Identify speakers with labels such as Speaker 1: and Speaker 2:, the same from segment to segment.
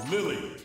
Speaker 1: Lily.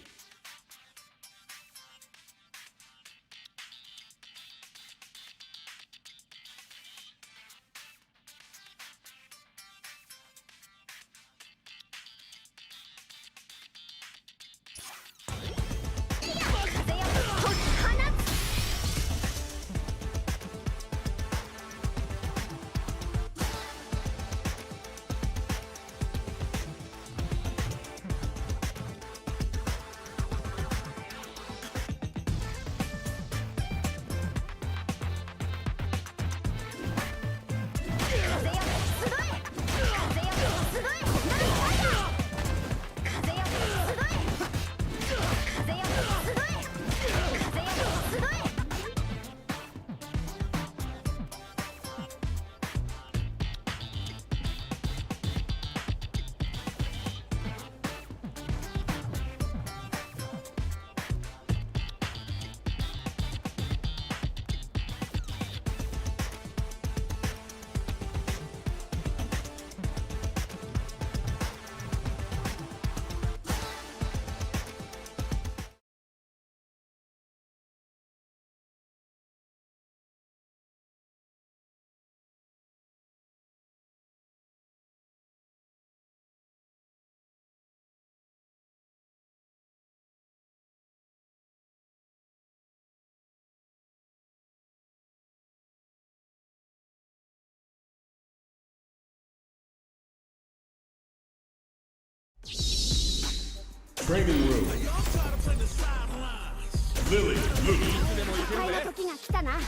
Speaker 1: Training room. Lily, Luke.
Speaker 2: 戦いの時が来たな。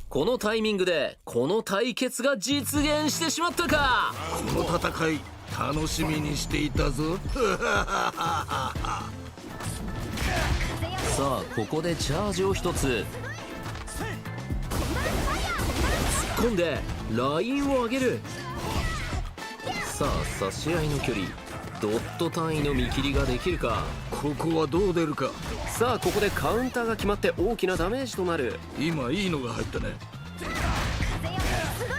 Speaker 3: このタイミングでこの対決が実現してしまったか。
Speaker 4: この戦い楽しみにしていたぞ。
Speaker 3: さあここでチャージを一つ突っ込んでラインを上げる。さあ差し合いの距離ドット単位の見切りができるか。
Speaker 4: ここはどう出るか。
Speaker 3: さあここでカウンターが決まって大きなダメージとなる。
Speaker 4: 今いいのが入ったね。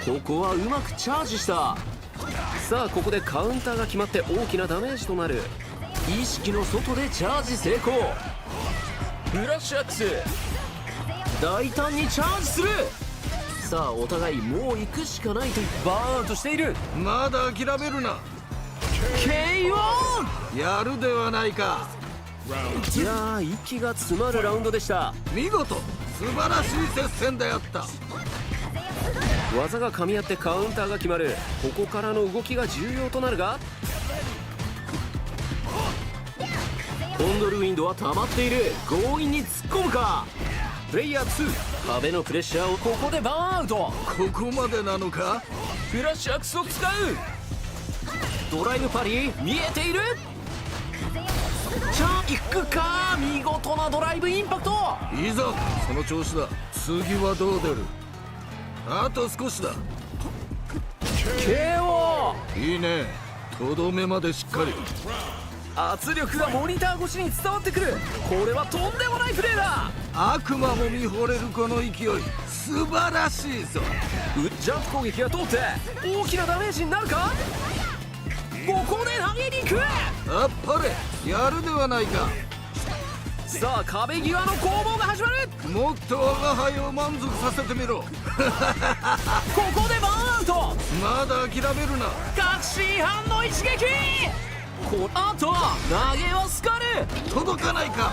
Speaker 3: ここはうまくチャージした。さあここでカウンターが決まって大きなダメージとなる。意識の外でチャージ成功。フラッシュアックス大胆にチャージする。さあお互いもう行くしかないとバーンアウトしている。
Speaker 4: まだ諦めるな。
Speaker 3: KO
Speaker 4: やるではないか。
Speaker 3: いやー息が詰まるラウンドでした。
Speaker 4: 見事素晴らしい接戦であった。
Speaker 3: 技が噛み合ってカウンターが決まる。ここからの動きが重要となるがコンドルウィンドは溜まっている。強引に突っ込むか。プレイヤー2壁のプレッシャーをここでバーンアウト。
Speaker 4: ここまでなのか。
Speaker 3: フラッシュアクスを使う。ドライブパリ見えている。じゃあ行くか。見事なドライブインパクト。
Speaker 4: いざその調子だ。次はどう出る。あと少しだ。
Speaker 3: KO
Speaker 4: いいね。とどめまでしっかり。
Speaker 3: 圧力がモニター越しに伝わってくる。これはとんでもないプレーだ。
Speaker 4: 悪魔も見惚れるこの勢い素晴らしいぞ。
Speaker 3: ジャンプ攻撃が通って大きなダメージになるか。ここで投げに行く。
Speaker 4: あっぱれやるではないか。
Speaker 3: さあ壁際の攻防が始まる。
Speaker 4: もっと我が輩を満足させてみろ。
Speaker 3: ここでバーンアウト。
Speaker 4: まだ諦めるな。
Speaker 3: 確信犯の一撃。この後投げをスカル。
Speaker 4: 届かないか。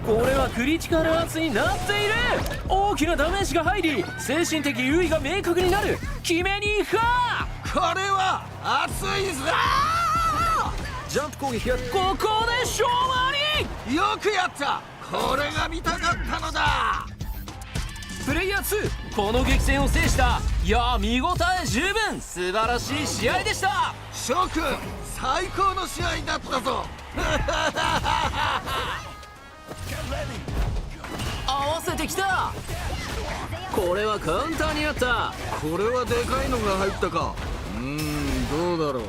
Speaker 3: これはクリティカルアーツになっている。大きなダメージが入り精神的優位が明確になる。決めに行くか。
Speaker 4: これは熱いぞ。
Speaker 3: ジャンプ攻撃がここで勝利。
Speaker 4: よくやった。これが見たかったのだ。
Speaker 3: プレイヤー2、この激戦を制した。いやー、見応え十分、素晴らしい試合でした。
Speaker 4: 諸君、最高の試合だったぞ。
Speaker 3: 合わせてきた。これはカウンターにあった。
Speaker 4: これはでかいのが入ったか。どうだろう。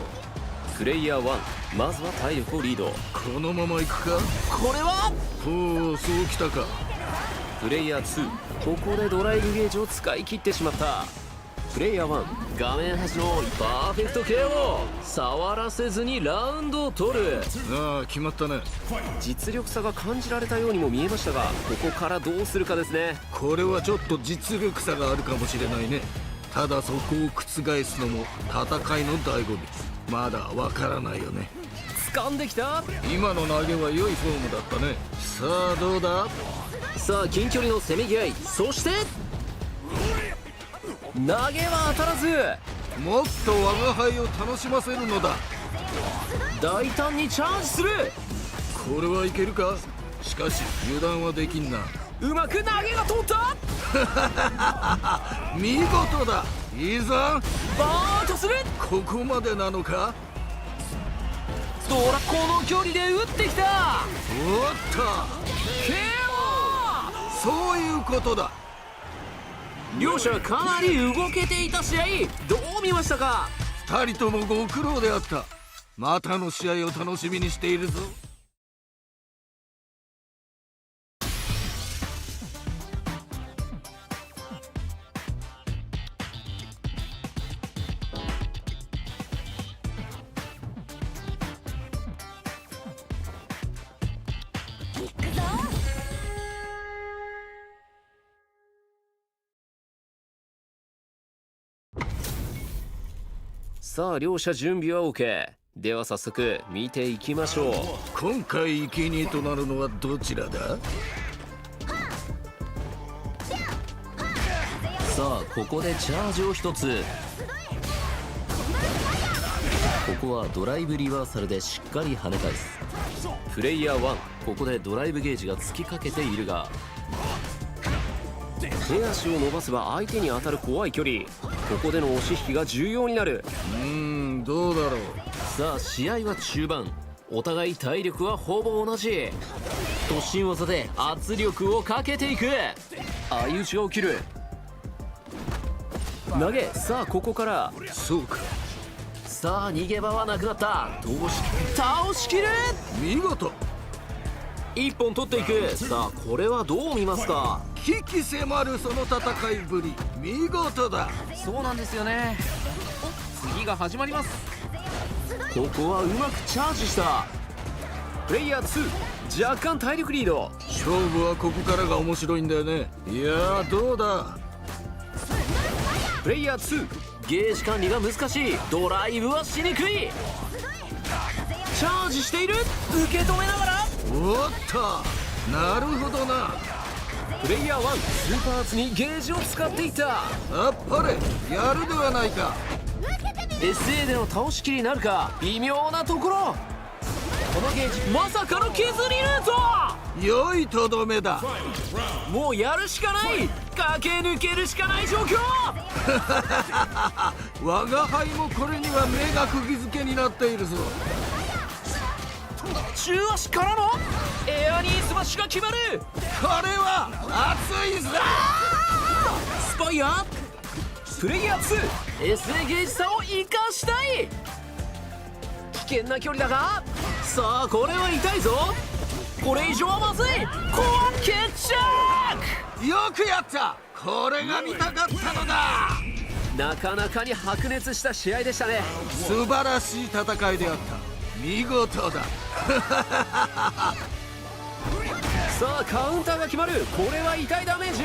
Speaker 3: プレイヤー1、まずは体力をリード。
Speaker 4: このまま行くか。
Speaker 3: これは
Speaker 4: ほう、そうきたか。
Speaker 3: プレイヤー2、ここでドライブゲージを使い切ってしまった。プレイヤー1、画面端のパーフェクト KO。触らせずにラウンドを取る。
Speaker 4: ああ、決まったね。
Speaker 3: 実力差が感じられたようにも見えましたが、ここからどうするかですね。
Speaker 4: これはちょっと実力差があるかもしれないね。ただそこを覆すのも戦いの醍醐味。まだわからないよね。
Speaker 3: 掴んできた。
Speaker 4: 今の投げは良いフォームだったね。さあどうだ。
Speaker 3: さあ近距離のせめぎ合い、そして投げは当たらず。
Speaker 4: もっと我が輩を楽しませるのだ。
Speaker 3: 大胆にチャージする。
Speaker 4: これはいけるか。しかし油断はできんな。
Speaker 3: うまく投げが通った。
Speaker 4: 見事だ。いいぞ。
Speaker 3: バーンとする。
Speaker 4: ここまでなのか。
Speaker 3: この距離で打ってきた。
Speaker 4: おっと、
Speaker 3: KO。
Speaker 4: そういうことだ。
Speaker 3: 両者かなり動けていた試合、どう見ましたか。
Speaker 4: 2人ともご苦労であった。またの試合を楽しみにしているぞ。
Speaker 3: さあ両者準備は OK。 では早速見ていきましょう。
Speaker 4: 今回生贄となるのはどちらだ。
Speaker 3: さあここでチャージを一つ。ここはドライブリバーサルでしっかり跳ね返す。プレイヤー1、ここでドライブゲージが突きかけているが、手足を伸ばせば相手に当たる怖い距離。ここでの押し引きが重要になる。
Speaker 4: どうだろう。
Speaker 3: さあ試合は中盤、お互い体力はほぼ同じ。突進技で圧力をかけていく。相打ちが起きる。投げ。さあここから。
Speaker 4: そうか。
Speaker 3: さあ逃げ場はなくなった。倒しきる。
Speaker 4: 見事。
Speaker 3: 一本取っていく。さあこれはどう見ますか。
Speaker 4: 鬼気迫るその戦いぶり、見事だ。
Speaker 3: そうなんですよね。次が始まります。ここはうまくチャージした。プレイヤー2、若干体力リード。
Speaker 4: 勝負はここからが面白いんだよね。いやーどうだ。
Speaker 3: プレイヤー2、ゲージ管理が難しい。ドライブはしにくい。チャージしている。受け止めながら。
Speaker 4: おっと、なるほどな。
Speaker 3: プレイヤー1、スーパー圧にゲージを使っていった。
Speaker 4: あっぱれ、やるではないか。
Speaker 3: SA での倒しきりになるか。微妙なところ。このゲージまさかの削りルート。
Speaker 4: 良いとどめだ。
Speaker 3: もうやるしかない。駆け抜けるしかない状況。
Speaker 4: 我が輩もこれには目が釘付けになっているぞ。
Speaker 3: 中足からのエアニースマッシュが決まる。
Speaker 4: これは熱いぞ。
Speaker 3: スパイアー。プレイヤー2、 SA ゲージ差を生かしたい。危険な距離だが、さあこれは痛いぞ。これ以上はまずい。こわ決着。
Speaker 4: よくやった。これが見たかったのだ。
Speaker 3: なかなかに白熱した試合でしたね。
Speaker 4: 素晴らしい戦いであった。見事だ。
Speaker 3: さあカウンターが決まる。これは痛いダメージ。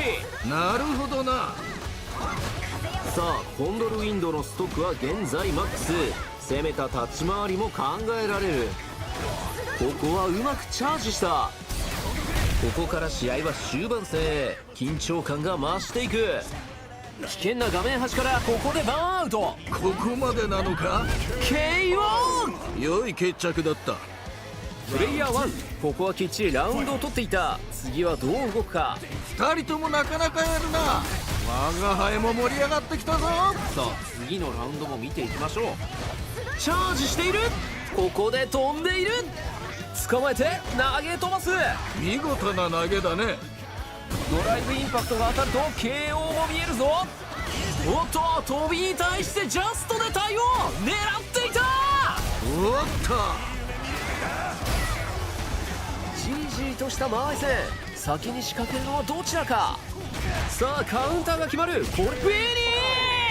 Speaker 4: なるほどな。
Speaker 3: さあコンドルウィンドのストックは現在マックス。攻めた立ち回りも考えられる。ここはうまくチャージした。ここから試合は終盤戦へ。緊張感が増していく。危険な画面端からここでバーンアウト。
Speaker 4: ここまでなのか。
Speaker 3: KO。
Speaker 4: 良い決着だった。
Speaker 3: プレイヤー1、ここはきっちりラウンドを取っていた。次はどう動くか。
Speaker 4: 2人ともなかなかやるな。我が輩も盛り上がってきたぞ。
Speaker 3: さあ次のラウンドも見ていきましょう。チャージしている。ここで飛んでいる。捕まえて投げ飛ばす。
Speaker 4: 見事な投げだね。
Speaker 3: ドライブインパクトが当たると KO も見えるぞ。おっと飛びに対してジャストで対応。狙っていた。
Speaker 4: おっと
Speaker 3: じりじりとした間合い戦。先に仕掛けるのはどちらか。さあカウンターが決まる。これフィニ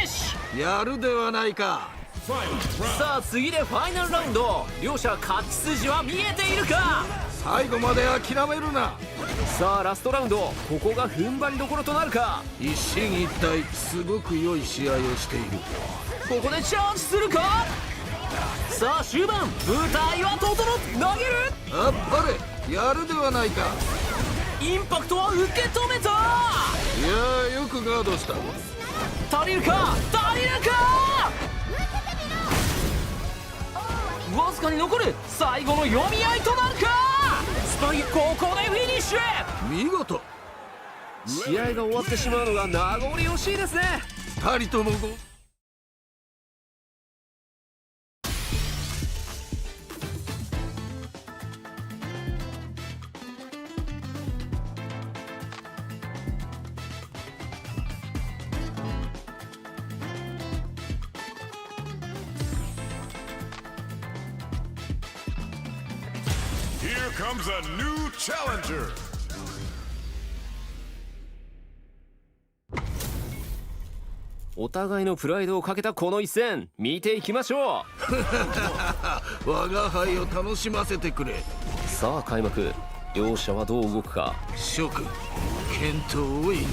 Speaker 3: ッシュ。
Speaker 4: やるではないか。
Speaker 3: さあ次でファイナルラウンド。両者勝ち筋は見えているか。
Speaker 4: 最後まで諦めるな。
Speaker 3: さあラストラウンド、ここが踏ん張りどころとなるか。
Speaker 4: 一進一退、すごく良い試合をしている。
Speaker 3: ここでチャージするか。さあ終盤、舞台は整っ。投げる。
Speaker 4: あっぱれ、やるではないか。
Speaker 3: インパクトは受け止めた。
Speaker 4: いやー、よくガードした。
Speaker 3: 足りるか足りるか。わずかに残る最後の読み合いとなるか。スパイ、ここでフィニッシュ。
Speaker 4: 見事。
Speaker 3: 試合が終わってしまうのが名残惜しいですね。
Speaker 4: 2人とも
Speaker 1: Here comes a new challenger.
Speaker 3: お互いのプライドをかけたこの一戦、見ていきましょ
Speaker 4: 我が輩を楽しませてくれ。
Speaker 3: う。さあ開幕、両者はどう動くか。
Speaker 4: 諸君、健闘を祈る。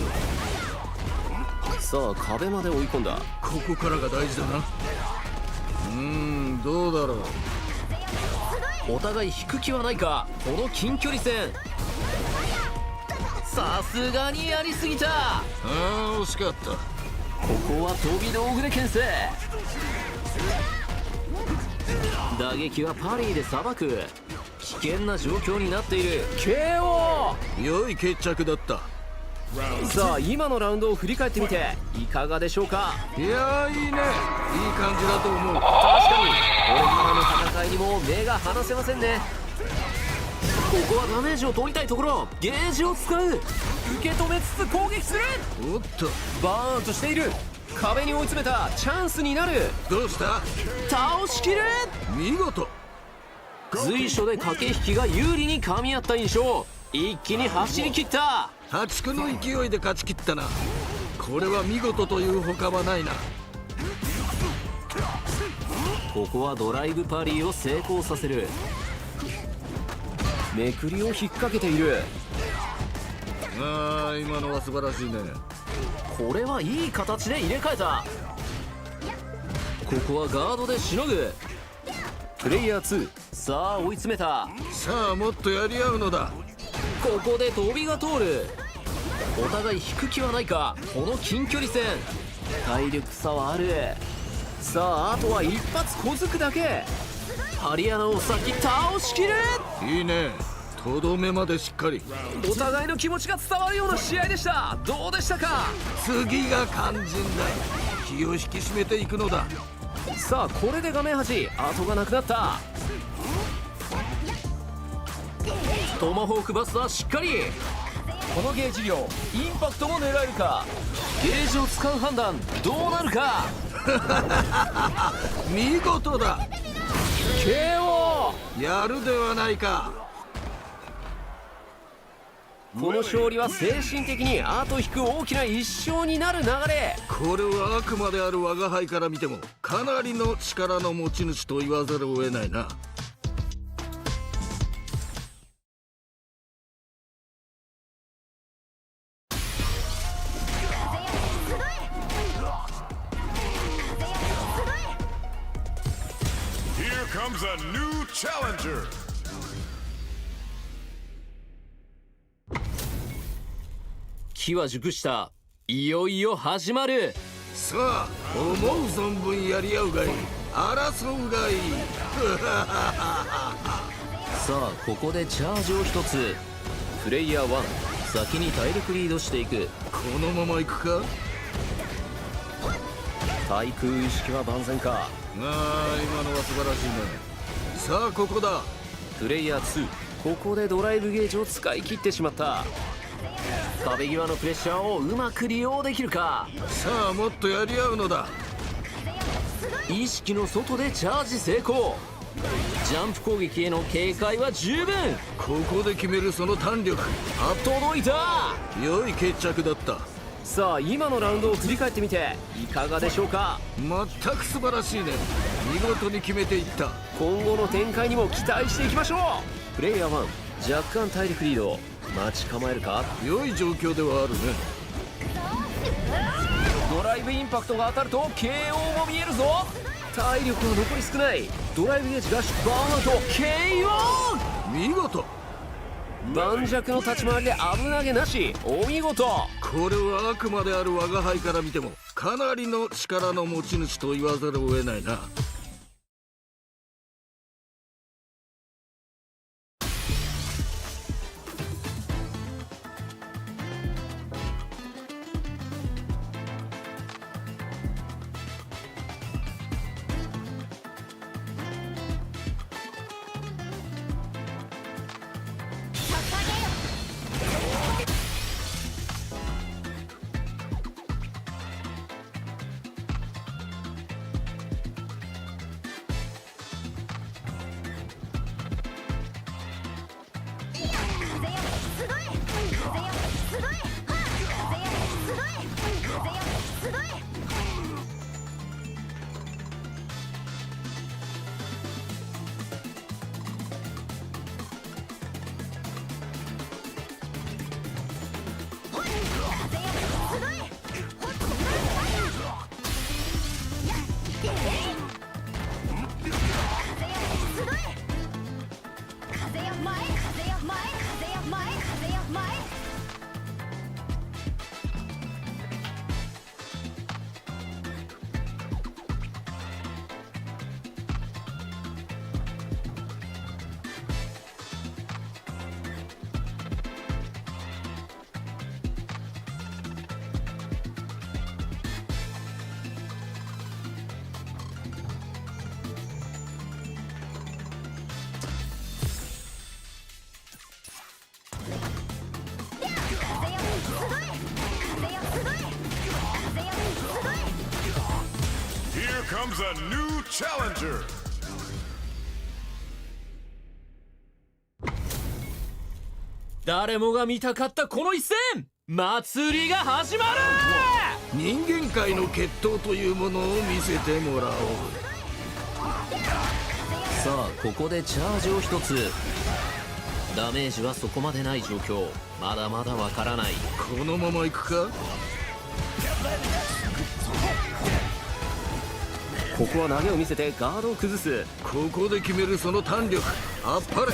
Speaker 3: さあ壁まで追い込んだ。
Speaker 4: ここからが大事だな。どうだろう。
Speaker 3: お互い引く気はないか、この近距離戦。さすがにやりすぎた。
Speaker 4: ああ、惜しかった。
Speaker 3: ここは飛び道具で牽制。打撃はパリーでさばく。危険な状況になっている。 KO。
Speaker 4: 良い決着だった。
Speaker 3: さあ今のラウンドを振り返ってみていかがでしょうか。
Speaker 4: いやー、いいね。いい感じだと思う。
Speaker 3: 確かにこれからの戦いにも目が離せませんね。ここはダメージを取りたいところ。ゲージを使う。受け止めつつ攻撃する。
Speaker 4: おっと、
Speaker 3: バーンアウトしている。壁に追い詰めた。チャンスになる。
Speaker 4: どうした。
Speaker 3: 倒しきる。
Speaker 4: 見事。
Speaker 3: 随所で駆け引きが有利に噛み合った印象。一気に走り切った。
Speaker 4: 破竹の勢いで勝ち切ったな。これは見事というほかはないな。
Speaker 3: ここはドライブパリーを成功させる。めくりを引っ掛けている。
Speaker 4: ああ、今のは素晴らしいね。
Speaker 3: これはいい形で入れ替えた。ここはガードでしのぐ。プレイヤー2、さあ追い詰めた。
Speaker 4: さあ、もっとやり合うのだ。
Speaker 3: ここで飛びが通る。お互い引く気はないか、この近距離戦。体力差はある。さああとは一発小づくだけ。ハリアナを先倒しきる。
Speaker 4: いいね。とどめまでしっかり。
Speaker 3: お互いの気持ちが伝わるような試合でした。どうでしたか。
Speaker 4: 次が肝心だ。気を引き締めていくのだ。
Speaker 3: さあこれで画面端後がなくなった。トマホークバスターしっかり。このゲージ量、インパクトも狙えるか。ゲージを使う判断どうなるか。
Speaker 4: 見事だ。
Speaker 3: KO。
Speaker 4: やるではないか。
Speaker 3: この勝利は精神的に後引く大きな一勝になる流れ。
Speaker 4: これはあくまである我が輩から見てもかなりの力の持ち主と言わざるを得ないな。
Speaker 1: Here comes a new challenger.
Speaker 3: 機は熟した。いよいよ始まる。
Speaker 4: さあ思う存分やり合うがいい、争うがいい
Speaker 3: さあここでチャージを1つ。プレイヤー1、先に体力リードしていく。
Speaker 4: このまま行くか。
Speaker 3: 対空意識は万全か。
Speaker 4: ああ、今のは素晴らしいね。さあここだ。
Speaker 3: プレイヤー2、ここでドライブゲージを使い切ってしまった。壁際のプレッシャーをうまく利用できるか。
Speaker 4: さあもっとやり合うのだ。
Speaker 3: 意識の外でチャージ成功。ジャンプ攻撃への警戒は十分。
Speaker 4: ここで決めるその弾力、
Speaker 3: 届いた。
Speaker 4: 良い決着だった。
Speaker 3: さあ今のラウンドを振り返ってみていかがでしょうか。
Speaker 4: 全く素晴らしいね。見事に決めていった。
Speaker 3: 今後の展開にも期待していきましょう。プレイヤー1、若干体力リード。待ち構えるか。
Speaker 4: 良い状況ではあるね。
Speaker 3: ドライブインパクトが当たると KO も見えるぞ。体力は残り少ない。ドライブゲージがバーンアウト KO。
Speaker 4: 見事。
Speaker 3: 盤石の立ち回りで危なげなし。お見事。
Speaker 4: これはあくまである我が輩から見てもかなりの力の持ち主と言わざるを得ないな。
Speaker 1: Here comes a new challenger.
Speaker 3: 誰もが見たかったこの一戦、祭りが始まる。
Speaker 4: 人間界の決闘というものを見せてもらおう。
Speaker 3: さあここでチャージを1つ。ダメージはそこまでない状況。まだまだわからない。
Speaker 4: このまま行くか。
Speaker 3: ここは投げを見せてガードを崩す。
Speaker 4: ここで決めるその弾力、あっぱれ。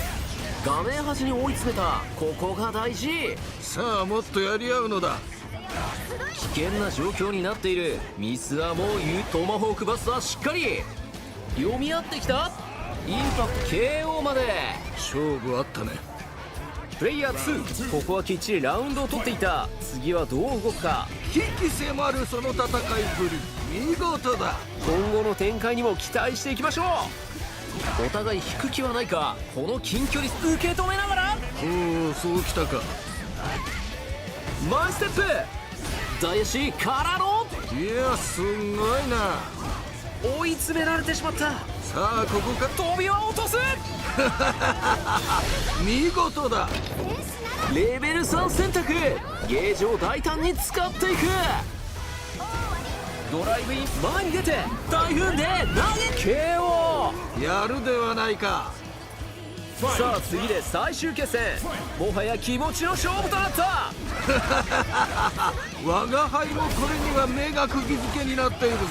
Speaker 3: 画面端に追い詰めた。ここが大事。
Speaker 4: さあもっとやり合うのだ。
Speaker 3: 危険な状況になっている。ミスはもうトマホークバスターしっかり読み合ってきた。インパクト KO まで。
Speaker 4: 勝負あったね。
Speaker 3: プレイヤー2、ここはきっちりラウンドを取っていた。次はどう動くか。
Speaker 4: 危機迫るその戦いぶり、見事だ。
Speaker 3: 今後の展開にも期待していきましょう。お互い引く気はないか。この近距離受け止めながら。
Speaker 4: おお、そうきたか。
Speaker 3: マイステップ大足からの。
Speaker 4: いやすんごいな。
Speaker 3: 追い詰められてしまった。
Speaker 4: さあここか。
Speaker 3: 飛びは落とす
Speaker 4: 見事だ。
Speaker 3: レベル3選択。ゲージを大胆に使っていく。ドライブイン前に出て大踏んで投げ KO。
Speaker 4: やるではないか。
Speaker 3: さあ次で最終決戦。もはや気持ちの勝負となった。
Speaker 4: 我が輩もこれには目が釘付けになっているぞ。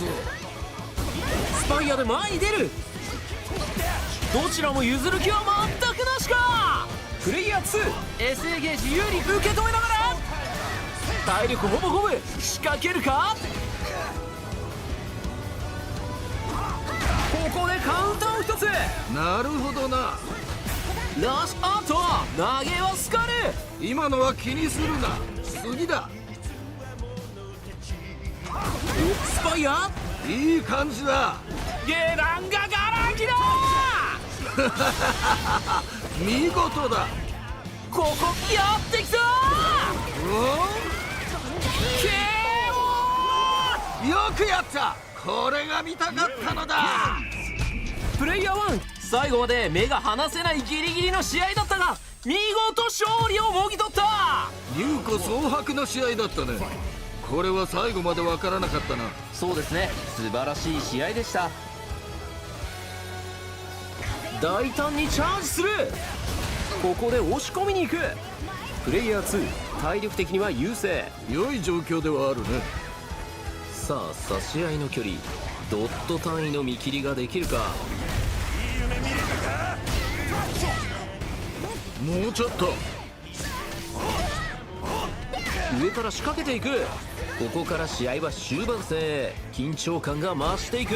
Speaker 3: スパイアで前に出る。どちらも譲る気は全くなしか。プレイヤー2、 SA ゲージ有利受け止めながら体力ほぼほぼ仕掛けるか。ここでカウンターを1つ。
Speaker 4: なるほどな。
Speaker 3: ラッシュアウト。投げはスカル。
Speaker 4: 今のは気にするな。次だ。
Speaker 3: スパイア。
Speaker 4: いい感じだ。
Speaker 3: ゲランガガランギだ。
Speaker 4: 見事だ。
Speaker 3: ここやってきた。KO。
Speaker 4: よくやった。これが見たかったのだ。
Speaker 3: プレイヤー1、最後まで目が離せないギリギリの試合だったが見事勝利をもぎ取った。
Speaker 4: 優子総白の試合だったね。これは最後までわからなかったな。
Speaker 3: そうですね、素晴らしい試合でした。大胆にチャージする。ここで押し込みに行く。プレイヤー2、体力的には優勢。
Speaker 4: 良い状況ではあるね。
Speaker 3: さあ差し合いの距離、ドット単位の見切りができるか。
Speaker 4: もうちょっと。
Speaker 3: 上から仕掛けていく。ここから試合は終盤戦へ。緊張感が増していく。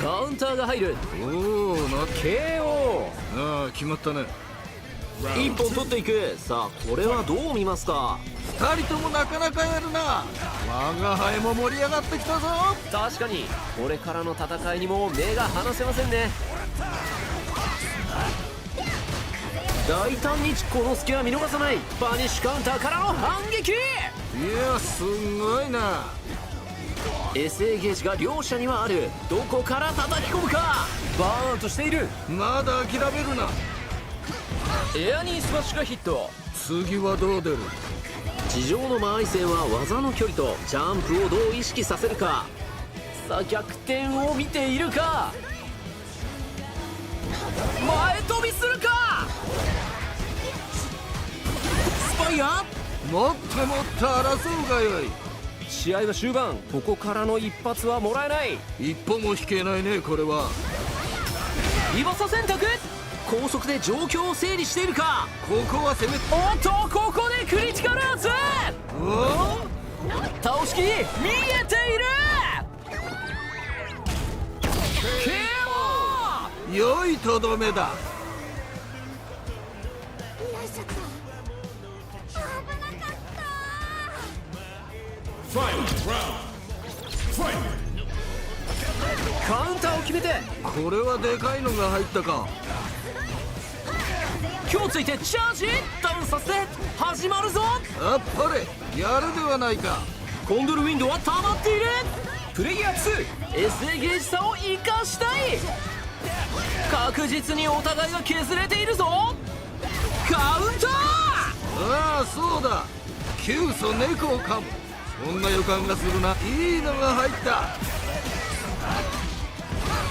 Speaker 3: カウンターが入る。
Speaker 4: おお、
Speaker 3: KO。
Speaker 4: ああ、決まったね。
Speaker 3: 一本取っていく。さあこれはどう見ますか。
Speaker 4: 二人ともなかなかやるな。我が輩も盛り上がってきたぞ。
Speaker 3: 確かにこれからの戦いにも目が離せませんね。大胆にこの隙は見逃さない。バニッシュカウンターからの反撃。
Speaker 4: いや、すごいな。
Speaker 3: エセゲージが両者にはある。どこから叩き込むか。バーンアウトしている。
Speaker 4: まだ諦めるな。
Speaker 3: エアニースマッシュがヒット。
Speaker 4: 次はどう出る。
Speaker 3: 地上の周り線は技の距離とジャンプをどう意識させるか。さあ逆転を見ているか。前飛びするか。スパイア。
Speaker 4: もっともっと争うがよい。
Speaker 3: 試合は終盤。ここからの一発はもらえない。
Speaker 4: 一歩も引けないね。これは
Speaker 3: リバサ選択。高速で状況を整理しているか。
Speaker 4: ここは攻め。
Speaker 3: おっとここでクリティカルアーツ。倒しきり見えている。KO。
Speaker 4: 良いとどめだ。
Speaker 2: よいしょっと。危なかった。
Speaker 1: Final round. Fight.
Speaker 3: カウンターを決めて。
Speaker 4: これはでかいのが入ったか。
Speaker 3: 今日ついてチャージダウンさせて始まるぞ。
Speaker 4: あっぱれやるではないか。
Speaker 3: コンドルウィンドは溜まっている。プレイヤー2、エセゲージさを生かしたい。確実にお互いが削れているぞ。カウンター。
Speaker 4: ああ、そうだ。急須猫を噛む。そんな予感がするな。いいのが入った。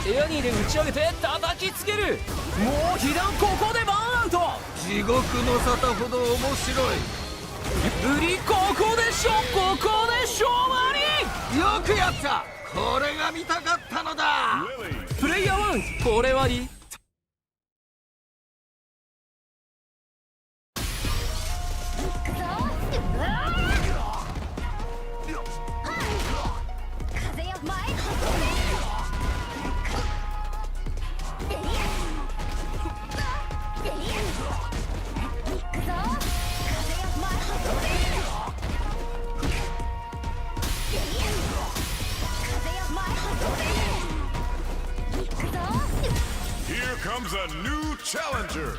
Speaker 3: エアニーで打ち上げて叩きつける。もう被弾。ここでバーンアウト。
Speaker 4: 地獄の沙汰ほど面白い。
Speaker 3: ブリここでしょ。ここで勝負。
Speaker 4: よくやった。これが見たかったのだ。
Speaker 3: プレイヤー1、これはいい。
Speaker 2: 風よ前。
Speaker 1: Here comes a new challenger.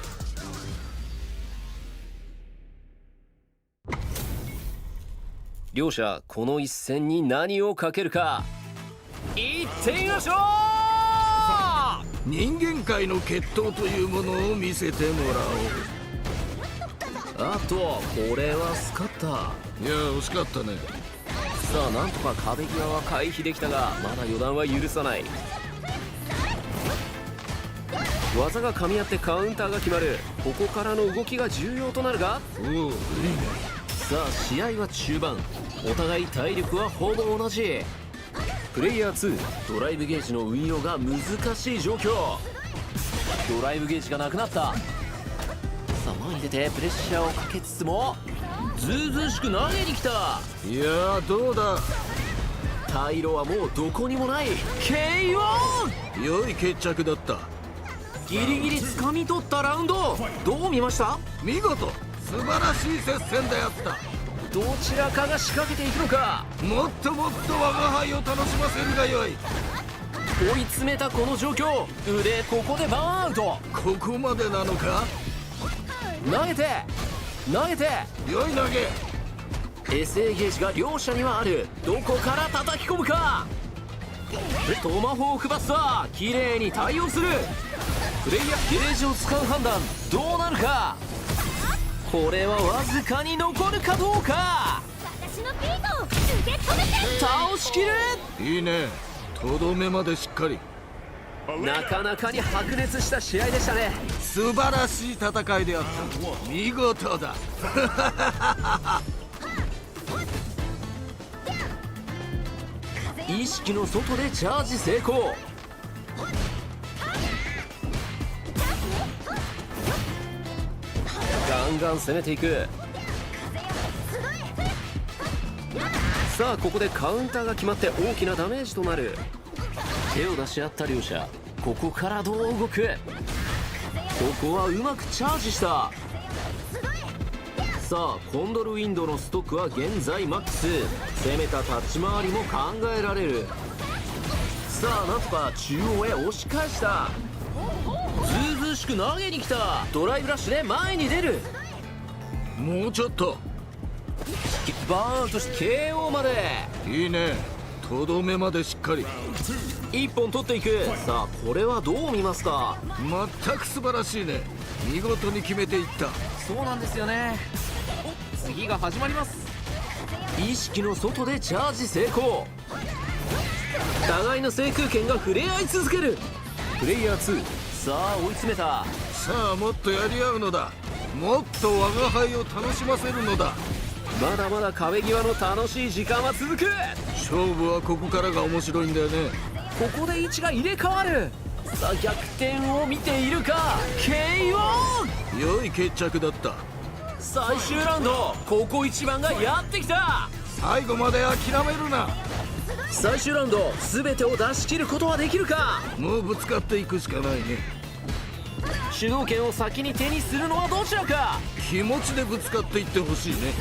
Speaker 3: 両者この一戦に何をかけるか。いってみましょう。
Speaker 4: 人間界の決闘というものを見せてもらおう。
Speaker 3: あとこれはスカッター。
Speaker 4: いや、惜しかったね。
Speaker 3: さあなんとか壁際は回避できたがまだ予断は許さない。技が噛み合ってカウンターが決まる。ここからの動きが重要となるが。
Speaker 4: おお、いいね。
Speaker 3: さあ試合は中盤。お互い体力はほぼ同じ。プレイヤー2、ドライブゲージの運用が難しい状況。ドライブゲージがなくなった。さあ前に出てプレッシャーをかけつつもずうずうしく投げに来た。
Speaker 4: いやーどうだ。
Speaker 3: タイロはもうどこにもない KO。
Speaker 4: 良い決着だった。
Speaker 3: ギリギリ掴み取ったラウンド、どう見ました？
Speaker 4: 見事素晴らしい接戦であった。
Speaker 3: どちらかが仕掛けていくのか。
Speaker 4: もっともっと我が輩を楽しませるがよい。
Speaker 3: 追い詰めたこの状況、腕ここでバーンアウト。
Speaker 4: ここまでなのか。
Speaker 3: 投げて投げて。
Speaker 4: 良い投げ。
Speaker 3: エセゲージが両者にはある。どこから叩き込むか。トマホークバスター、綺麗に対応する。プレイヤーゲージを使う判断どうなるか。これはわずかに残るかどうか。
Speaker 2: 私のビートを受け止めて。
Speaker 3: 倒しきる。
Speaker 4: いいね、とどめまでしっかり。
Speaker 3: なかなかに白熱した試合でしたね。
Speaker 4: 素晴らしい戦いであった。見事だ。
Speaker 3: 意識の外でチャージ成功。ガンガン攻めていく。さあここでカウンターが決まって大きなダメージとなる。手を出し合った両者、ここからどう動く。ここはうまくチャージした。さあコンドルウィンドのストックは現在マックス。攻めた立ち回りも考えられる。さあなんとか中央へ押し返した。ずうずうしく投げに来た。ドライブラッシュで前に出る。
Speaker 4: もうちょっと。
Speaker 3: バーンとして KO まで。
Speaker 4: いいね、とどめまでしっかり。
Speaker 3: 1本取っていく。さあこれはどう見ますか。
Speaker 4: 全く素晴らしいね。見事に決めていった。
Speaker 3: そうなんですよね。お、次が始まります。意識の外でチャージ成功。互いの制空権が触れ合い続ける。プレイヤー2、さあ追い詰めた。
Speaker 4: さあもっとやり合うのだ。もっと我が輩を楽しませるのだ。
Speaker 3: まだまだ壁際の楽しい時間は続く。
Speaker 4: 勝負はここからが面白いんだよね。
Speaker 3: ここで位置が入れ替わる。さあ逆転を見ているか。 KO。
Speaker 4: 良い決着だった。
Speaker 3: 最終ラウンド、ここ一番がやってきた。
Speaker 4: 最後まで諦めるな。
Speaker 3: 最終ラウンド全てを出し切ることはできるか。
Speaker 4: もうぶつかっていくしかないね。
Speaker 3: 主導権を先に手にするのはどちらか。
Speaker 4: 気持ちでぶつかっていってほしいね。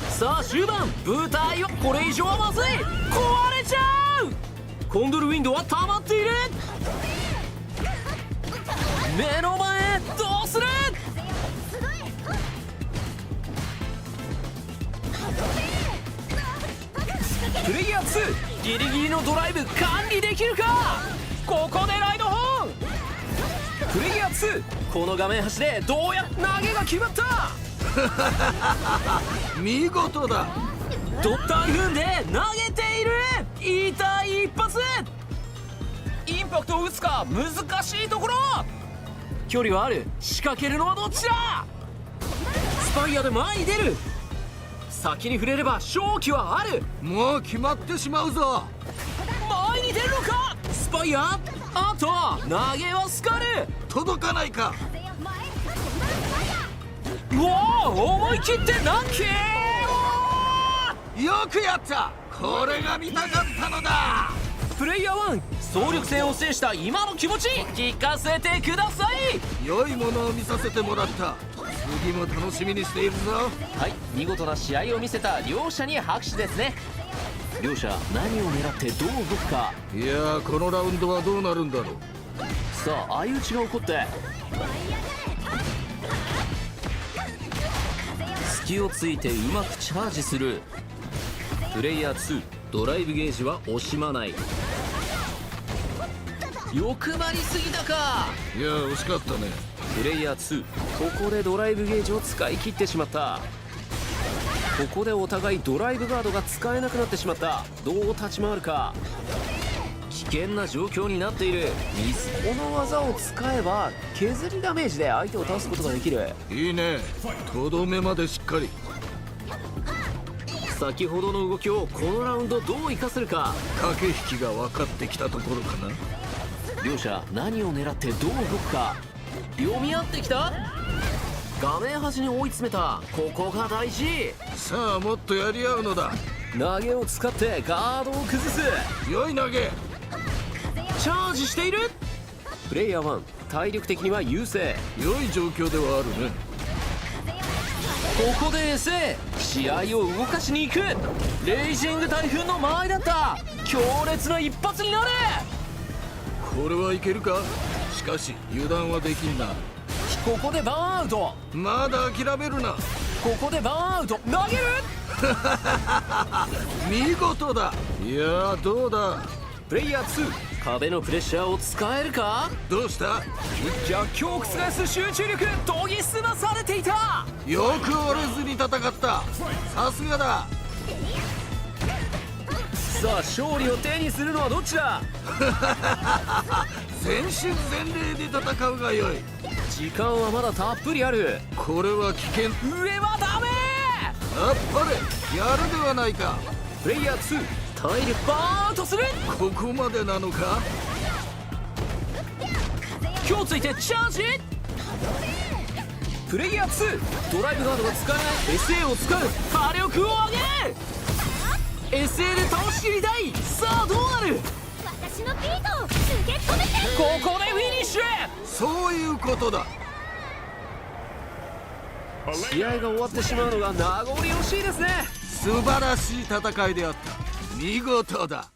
Speaker 3: さあ終盤、舞台はこれ以上はまずい。壊れちゃう。コンドルウィンドは溜まっている。目の前、どうする。プレイヤー2、ギリギリのドライブ管理できるか。ここでライドホーン。プレイヤー2、この画面端でどうや投げが決まった。
Speaker 4: 見事だ。
Speaker 3: ドッター踏んで投げている。痛い一発。インパクトを打つか難しいところ。距離はある。仕掛けるのはどっちだ。スパイアで前に出る。先に触れれば勝機はある。
Speaker 4: もう決まってしまうぞ。
Speaker 3: 前に出るのか。スパイア、あと投げはスカル。
Speaker 4: 届かないか。
Speaker 3: うわ、思い切って何キ
Speaker 4: よくやった。これが見たかったのだ。
Speaker 3: プレイヤー1、総力戦を制した今の気持ち聞かせてください。
Speaker 4: 良いものを見させてもらった。次も楽しみにしているぞ。
Speaker 3: はい、見事な試合を見せた両者に拍手ですね。両者何を狙ってどう動くか。
Speaker 4: いやー、このラウンドはどうなるんだろう。
Speaker 3: さあ相打ちが起こって隙をついてうまくチャージする。プレイヤー2、ドライブゲージは惜しまない。欲張りすぎたか。
Speaker 4: いやー、惜しかったね。
Speaker 3: プレイヤー2、ここでドライブゲージを使い切ってしまった。ここでお互いドライブガードが使えなくなってしまった。どう立ち回るか。危険な状況になっている。この技を使えば削りダメージで相手を倒すことができる。
Speaker 4: いいね、とどめまでしっかり。
Speaker 3: 先ほどの動きをこのラウンドどう生かせるか。
Speaker 4: 駆け引きが分かってきたところかな。
Speaker 3: 両者何を狙ってどう動くか。読み合ってきた。画面端に追い詰めた。ここが大事。
Speaker 4: さあもっとやり合うのだ。
Speaker 3: 投げを使ってガードを崩す。
Speaker 4: 良い投げ。
Speaker 3: チャージしている。プレイヤー1、体力的には優勢。
Speaker 4: 良い状況ではあるね。
Speaker 3: ここでエセ、試合を動かしに行く。レイジング台風の間合いだった。強烈な一発になれ。
Speaker 4: これはいけるか。しかし油断はできんな。
Speaker 3: ここでバーンアウト。
Speaker 4: まだ諦めるな。
Speaker 3: ここでバーンアウト。投げる。
Speaker 4: 見事だ。いやーどうだ。
Speaker 3: プレイヤー2、壁のプレッシャーを使えるか。
Speaker 4: どうした。
Speaker 3: 逆境を覆す集中力、研ぎ澄まされていた。
Speaker 4: よく折れずに戦った。さすがだ。
Speaker 3: さあ勝利を手にするのはどっちだ。
Speaker 4: 全身全霊で戦うがよい。
Speaker 3: 時間はまだたっぷりある。
Speaker 4: これは危険。
Speaker 3: 上はダメ。
Speaker 4: あっぱれやるではないか。
Speaker 3: プレイヤー2、体力バーンとする。
Speaker 4: ここまでなのか。
Speaker 3: 今日ついてチャージ。プレイヤー2、ドライブガードが使えない SA を使う。火力を上げる。 SA で倒しきりたい。さあどうなる。
Speaker 2: 私のビートを受け止めて。
Speaker 3: ここでフィニッシュ。
Speaker 4: そういうことだ。
Speaker 3: 試合が終わってしまうのが名残惜しいですね。
Speaker 4: 素晴らしい戦いであった。見事だ。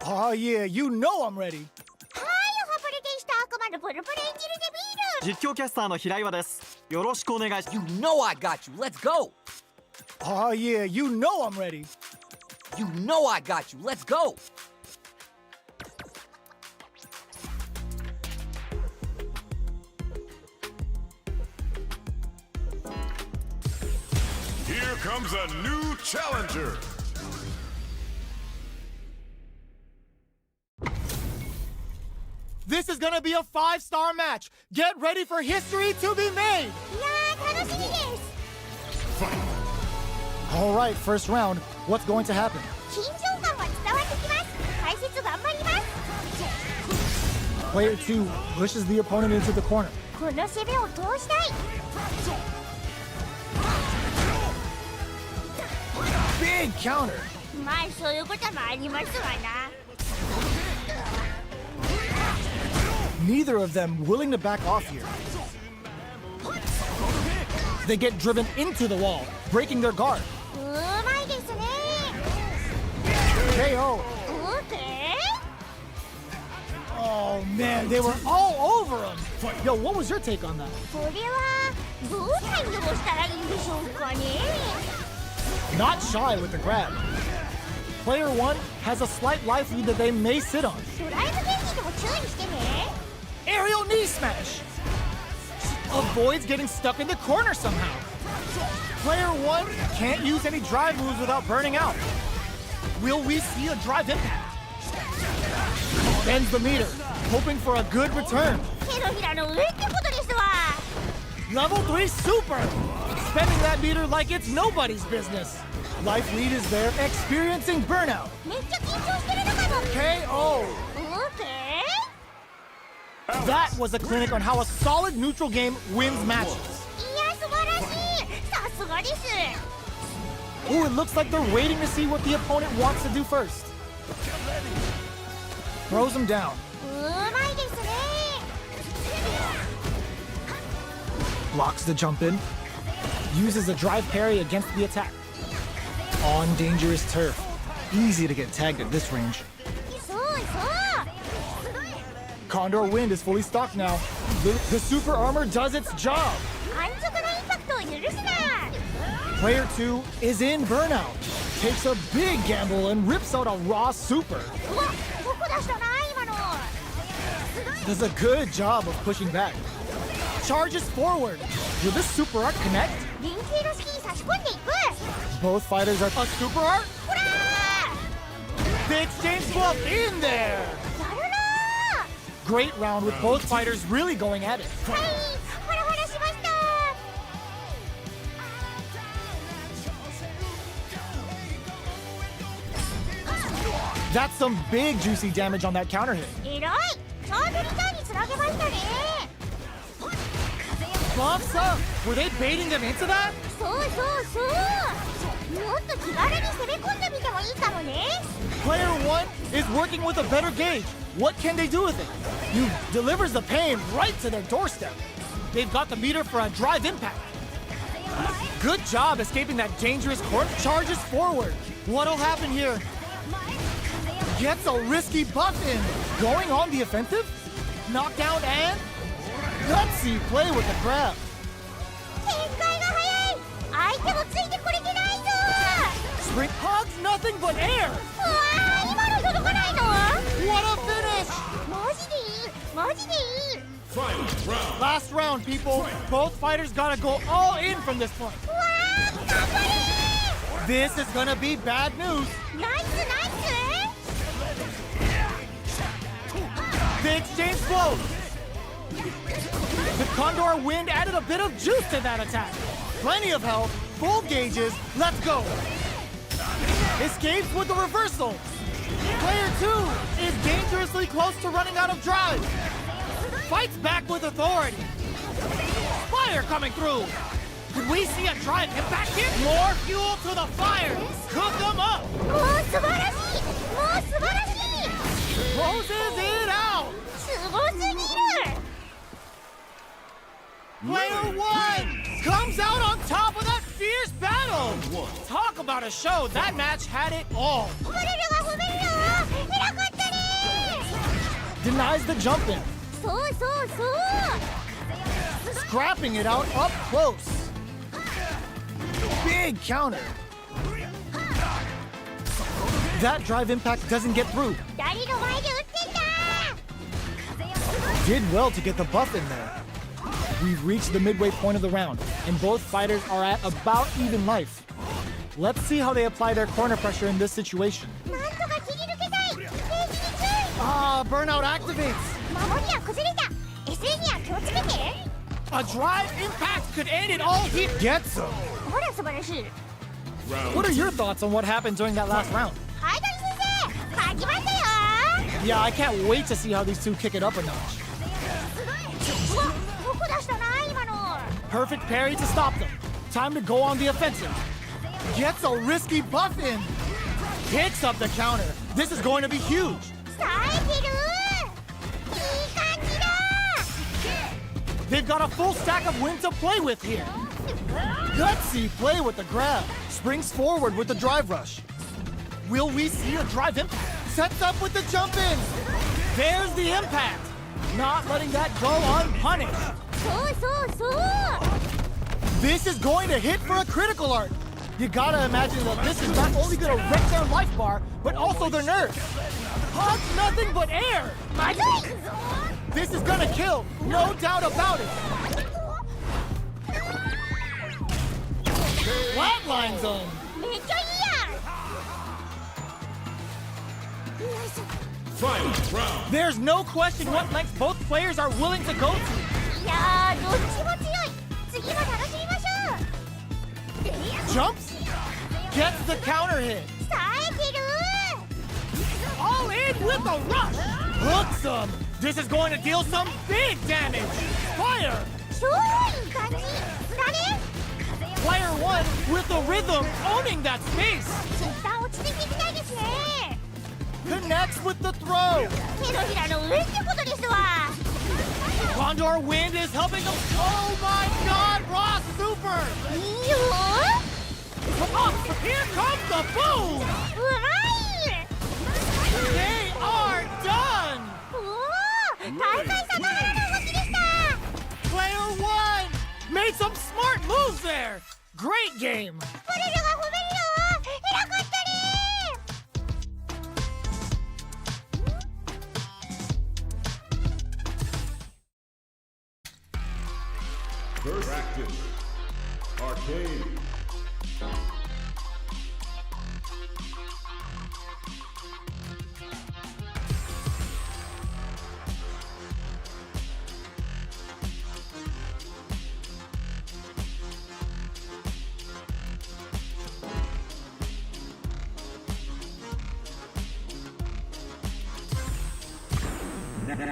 Speaker 5: Oh yeah, you know I'm ready.
Speaker 2: はい、おはプレでした。悪魔のプルプル演じるデビール。
Speaker 6: 実況キャスターの平岩です。よろしくお願いします。
Speaker 7: You know I got you. Let's go.
Speaker 5: Oh yeah, you know I'm ready.
Speaker 7: You know I got you. Let's go.
Speaker 1: Here comes a new challenger.
Speaker 5: This is gonna be a 5-star match. Get ready for history to be made.
Speaker 2: いやー、楽しみです。
Speaker 5: All right, first round. What's going to happen?
Speaker 2: 緊張感は伝わってきます。解説頑張ります。
Speaker 5: Player 2 pushes the opponent into the corner.
Speaker 2: この攻めを通したい。
Speaker 5: Big counter.
Speaker 2: まあそういうこともありますわな。
Speaker 5: Neither of them willing to back off here. They get driven into the wall, breaking their guard.
Speaker 2: うまいですね。
Speaker 5: KO.
Speaker 2: オーケー。
Speaker 5: Oh man, they were all over him. Yo, what was your take on that?
Speaker 2: これはどう対応したらいいんでしょうかね。
Speaker 5: Not shy with the grab. Player 1 has a slight life lead that they may sit on.
Speaker 2: ドライブゲージでも注意してね。
Speaker 5: Aerial knee smash. Avoids getting stuck in the corner somehow. Player 1 can't use any drive moves without burning out. Will we see a drive impact? Bends the meter, hoping for a good return.
Speaker 2: 手のひらの上ってことですわ。
Speaker 5: Level 3 super! Spending that meter like it's nobody's business. Life lead is there, experiencing burnout.
Speaker 2: めっちゃ緊張してるのかも。
Speaker 5: KO!
Speaker 2: Okay.
Speaker 5: That was a clinic on how a solid neutral game wins matches.
Speaker 2: いや、素晴らしい。さすがです。
Speaker 5: Ooh, it looks like they're waiting to see what the opponent wants to do first. Throws him down.
Speaker 2: うまいですね。
Speaker 5: Blocks the jump in. Uses a drive parry against the attack. On dangerous turf. Easy to get tagged at this range.
Speaker 2: そうそう。
Speaker 5: Condor Wind is fully stocked now. The super armor does its job.
Speaker 2: 安直なインパクトを許すな。
Speaker 5: Player 2 is in burnout. Takes a big gamble and rips out a raw super.
Speaker 2: うわ、どこ出したな今の。
Speaker 5: Does a good job of pushing back. Charges forward. Will this super art connect?
Speaker 2: 連携の隙に差し込んでいく。
Speaker 5: Both fighters are a super art.
Speaker 2: ほらー。
Speaker 5: They exchange glove in there.
Speaker 2: やるな
Speaker 5: Great round with both fighters really going at it.
Speaker 2: ー。はい、ほらほらしました。
Speaker 5: That's some big juicy damage on that counter hit.
Speaker 2: えらい。ちゃんとリターンにつなげましたね。
Speaker 5: Buffs up. Were they baiting them into that?
Speaker 2: そうそうそう。もっと気軽に攻め込んでみてもいいかもね。
Speaker 5: Player 1 is working with a better gauge. What can they do with it? You delivers the pain right to their doorstep. They've got the meter for a drive impact. Good job escaping that dangerous court. Charges forward. What'll happen here? Gets a risky buff in. Going on the offensive? Knockdown and gutsy play with the grab.
Speaker 2: 展開が早い。相手もついてこれてないぞ。
Speaker 5: Spring hugs nothing but air.
Speaker 2: うわー、今の届かないの。
Speaker 5: What a finish!
Speaker 2: マジでいい。マジでいい。
Speaker 1: Final round.
Speaker 5: Last round, people. Both fighters gotta go all in from this point.
Speaker 2: うわー、頑張れ
Speaker 5: This is gonna be bad news.
Speaker 2: ー。ナイスナイス。
Speaker 5: They exchange blows. The Condor Wind added a bit of juice to that attack. Plenty of health, full gauges. Let's go. Escapes with the reversal. Player 2 is dangerously close to running out of drive. Fights back with authority. Fire coming through. Could we see a drive impact here? More fuel to the fire. Cook them up.
Speaker 2: もう素晴らしい。もう素晴らしい。
Speaker 5: Closes it out.
Speaker 2: すごすぎる。
Speaker 5: Player 1 comes out on top of that fierce battle. Talk about a show. That match had it all.
Speaker 2: 褒めるが褒めるよ。偉かったね。
Speaker 5: Denies the jump in.
Speaker 2: そうそうそう。
Speaker 5: Scrapping it out up close. Big counter. That drive impact doesn't get through.
Speaker 2: 誰の前で打ってんだ。
Speaker 5: Did well to get the buff in there. We've reached the midway point of the round, and both fighters are at about even life. Let's see how they apply their corner pressure in this situation.
Speaker 2: なんとか切り抜けたい。ページに注意。
Speaker 5: Ah, burnout activates.
Speaker 2: 守りは崩れた。SE には気をつけて。
Speaker 5: A drive impact could end it all. He gets him.
Speaker 2: ほら素晴らしい。
Speaker 5: What are your thoughts on what happened during that last round?
Speaker 2: はい、大先生。勝ちましたよ。
Speaker 5: Yeah, I can't wait to see how these two kick it up a notch.
Speaker 2: うわ、どこ出したな今の。
Speaker 5: Perfect parry to stop them. Time to go on the offensive. Gets a risky buff in. Picks up the counter. This is going to be huge.
Speaker 2: 冴えてる。いい感じだ。
Speaker 5: They've got a full stack of wind to play with here. Gutsy play with the grab. Springs forward with the drive rush. Will we see a drive impact? Sets up with the jump in. There's the impact. Not letting that go unpunished.
Speaker 2: そうそうそう。
Speaker 5: This is going to hit for a critical art. You gotta imagine that this is not only gonna wreck their life bar, but also their nerves. Hugs nothing but air.
Speaker 2: まずい。
Speaker 5: this is gonna kill, no doubt about it. Flatline zone.
Speaker 2: めっちゃいいやん。よいしょ。
Speaker 1: Final round.
Speaker 5: There's no question what lengths both players are willing to go to.
Speaker 2: いやー、どっちも強い。次も楽しみましょう。
Speaker 5: Jumps, gets the counter hit.
Speaker 2: 冴えてる。
Speaker 5: All in with a rush. Hooks him. This is going to deal some big damage. Fire.
Speaker 2: 超いい感じ。だね。
Speaker 5: Player 1 with the rhythm owning that space.
Speaker 2: 一旦落ち着いていきたいですね。
Speaker 5: Connects with the throw.
Speaker 2: 手のひらの上ってことですわ。
Speaker 5: Condor Wind is helping them. Oh my god, Raw Super.
Speaker 2: いいよ。
Speaker 5: Oh, here comes the boom.
Speaker 2: うまい。
Speaker 5: They are done.
Speaker 2: おお、大会さながらの動きでした。
Speaker 5: Player 1 made some smart moves there. Great game.
Speaker 2: フォレルが褒めるよ。偉かったね。
Speaker 1: First practice. Arcade.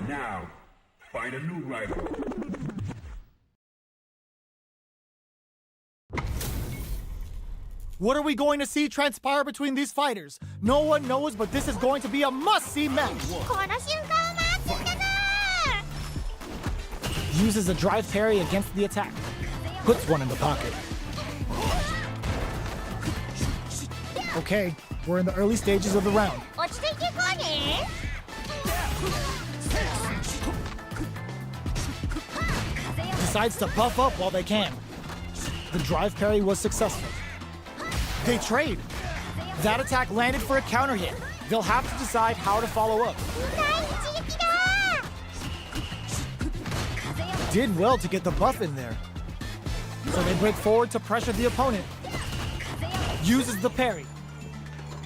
Speaker 1: Now, find a new rival.
Speaker 5: What are we going to see transpire between these fighters? No one knows, but this is going to be a must-see match.
Speaker 2: この瞬間を待っていたな。
Speaker 5: Uses a drive parry against the attack. Puts one in the pocket. Okay, we're in the early stages of the round.
Speaker 2: 落ち着いていこうね。
Speaker 5: Decides to buff up while they can. The drive parry was successful. They trade. That attack landed for a counter hit. They'll have to decide how to follow up.
Speaker 2: 大一撃だ。
Speaker 5: Did well to get the buff in there. So they break forward to pressure the opponent. Uses the parry.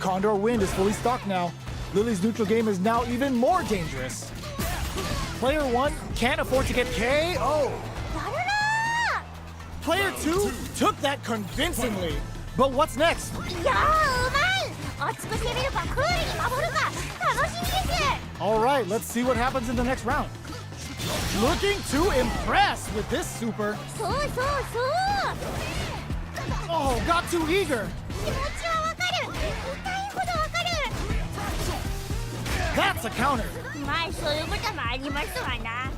Speaker 5: Condor Wind is fully stocked now. Lily's neutral game is now even more dangerous. Player 1 can't afford to get KO.
Speaker 2: やるな。
Speaker 5: Player 2 took that convincingly. But what's next?
Speaker 2: いやー、うまい。熱く攻めるかクールに守るか楽しみです。
Speaker 5: All right, let's see what happens in the next round. Looking to impress with this super.
Speaker 2: そうそうそう。
Speaker 5: Oh, got too eager.
Speaker 2: 気持ちはわかる。痛いほどわかる。
Speaker 5: That's a counter.
Speaker 2: まあそういうこともありますわな。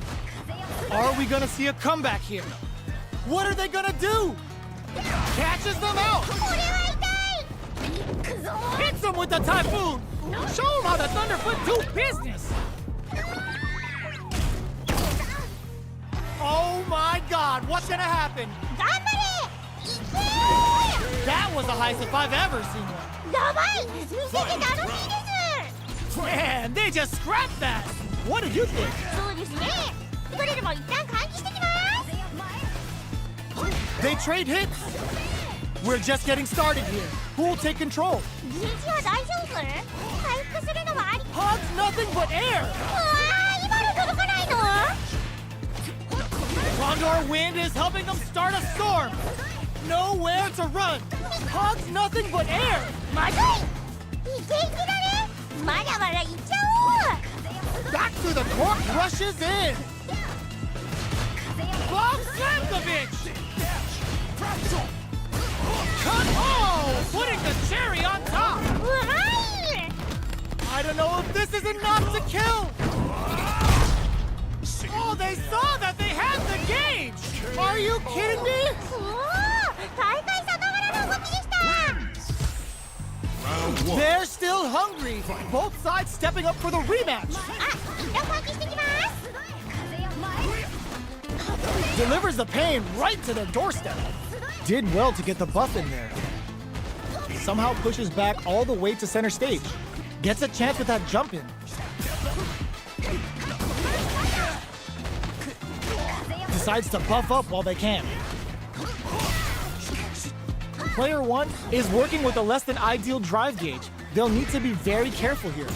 Speaker 5: Are we gonna see a comeback here? What are they gonna do? Catches them out.
Speaker 2: これは痛い。行くぞ。
Speaker 5: Hits them with the typhoon. Show them how the Thunderfoot do business. Oh my God, what's gonna happen?
Speaker 2: 頑張れ。いけー。
Speaker 5: That was the highest if I've ever seen one.
Speaker 2: やばい。見てて楽しいです。
Speaker 5: Man, they just scrapped that. What did you think?
Speaker 2: そうですね。フォレルも一旦換気してきます。
Speaker 5: They trade hits. We're just getting started here. Who will take control?
Speaker 2: ゲージは大丈夫？回復するのはあり。
Speaker 5: Hugs nothing but air.
Speaker 2: うわー、今の届かないの？
Speaker 5: Condor Wind is helping them start a storm. Nowhere to run. Hugs nothing but air.
Speaker 2: まずい。イケイケだね。まだまだいっちゃおう。
Speaker 5: Back to the court rushes in. Bomb Slamkovich. Cut! Oh, putting the cherry on top.
Speaker 2: うまい。
Speaker 5: I don't know if this is enough to kill. Oh, they saw that they had the gauge. Are you kidding me?
Speaker 2: おお、大会さながらの動きでした。
Speaker 1: Round one.
Speaker 5: They're still hungry. Both sides stepping up for the rematch.
Speaker 2: あ、一旦換気してきます。
Speaker 5: Delivers the pain right to their doorstep. Did well to get the buff in there. Somehow pushes back all the way to center stage. Gets a chance with that jump in. decides to buff up while they can. Player 1 is working with a less than ideal drive gauge. They'll need to be very careful here.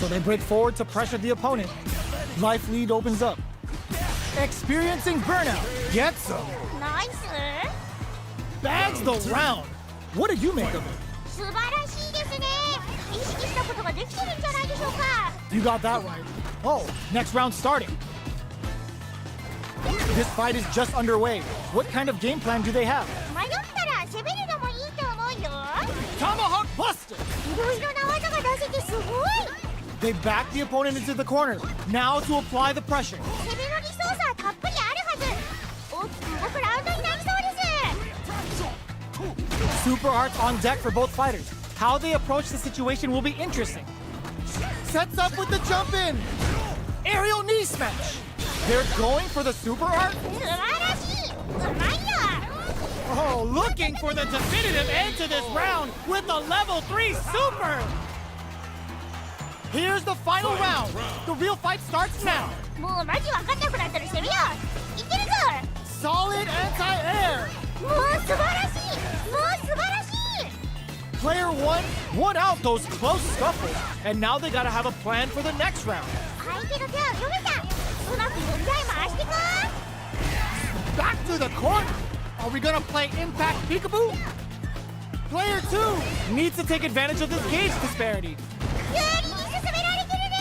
Speaker 5: So they break forward to pressure the opponent. Life lead opens up. Experiencing burnout. Gets some.
Speaker 2: ナイス
Speaker 5: Bags the round. What do you make of it?
Speaker 2: 素晴らしいですね意識したことができてるんじゃないでしょうか
Speaker 5: You got that right. Oh, next round starting. This fight is just underway. What kind of game plan do they have?
Speaker 2: 迷ったら攻めるのもいいと思うよ
Speaker 5: Tomahawk Buster!
Speaker 2: いろいろな技が出せてすごい
Speaker 5: They back the opponent into the corner. Now to apply the pressure.
Speaker 2: 攻めのリソースはたっぷりあるはず大きく動くラウンドになりそうです
Speaker 5: Super arts on deck for both fighters. How they approach the situation will be interesting. Sets up with the jump in. Aerial knee smash. They're going for the super art.
Speaker 2: 素晴らしいうまいよ
Speaker 5: Oh, looking for the definitive end to this round with the level 3 super. Here's the final round. The real fight starts now.
Speaker 2: もうマジわかんなくなったら攻めよういけるぞ
Speaker 5: Solid anti-air.
Speaker 2: もう素晴らしいもう素晴らしい
Speaker 5: Player 1 won out those close scuffles, and now they gotta have a plan for the next round.
Speaker 2: 相手の手を読めたうまく4台回してこ
Speaker 5: Back to the corner. Are we gonna play Impact Peekaboo? Player 2 needs to take advantage of this gauge disparity.
Speaker 2: 有利に進められてるね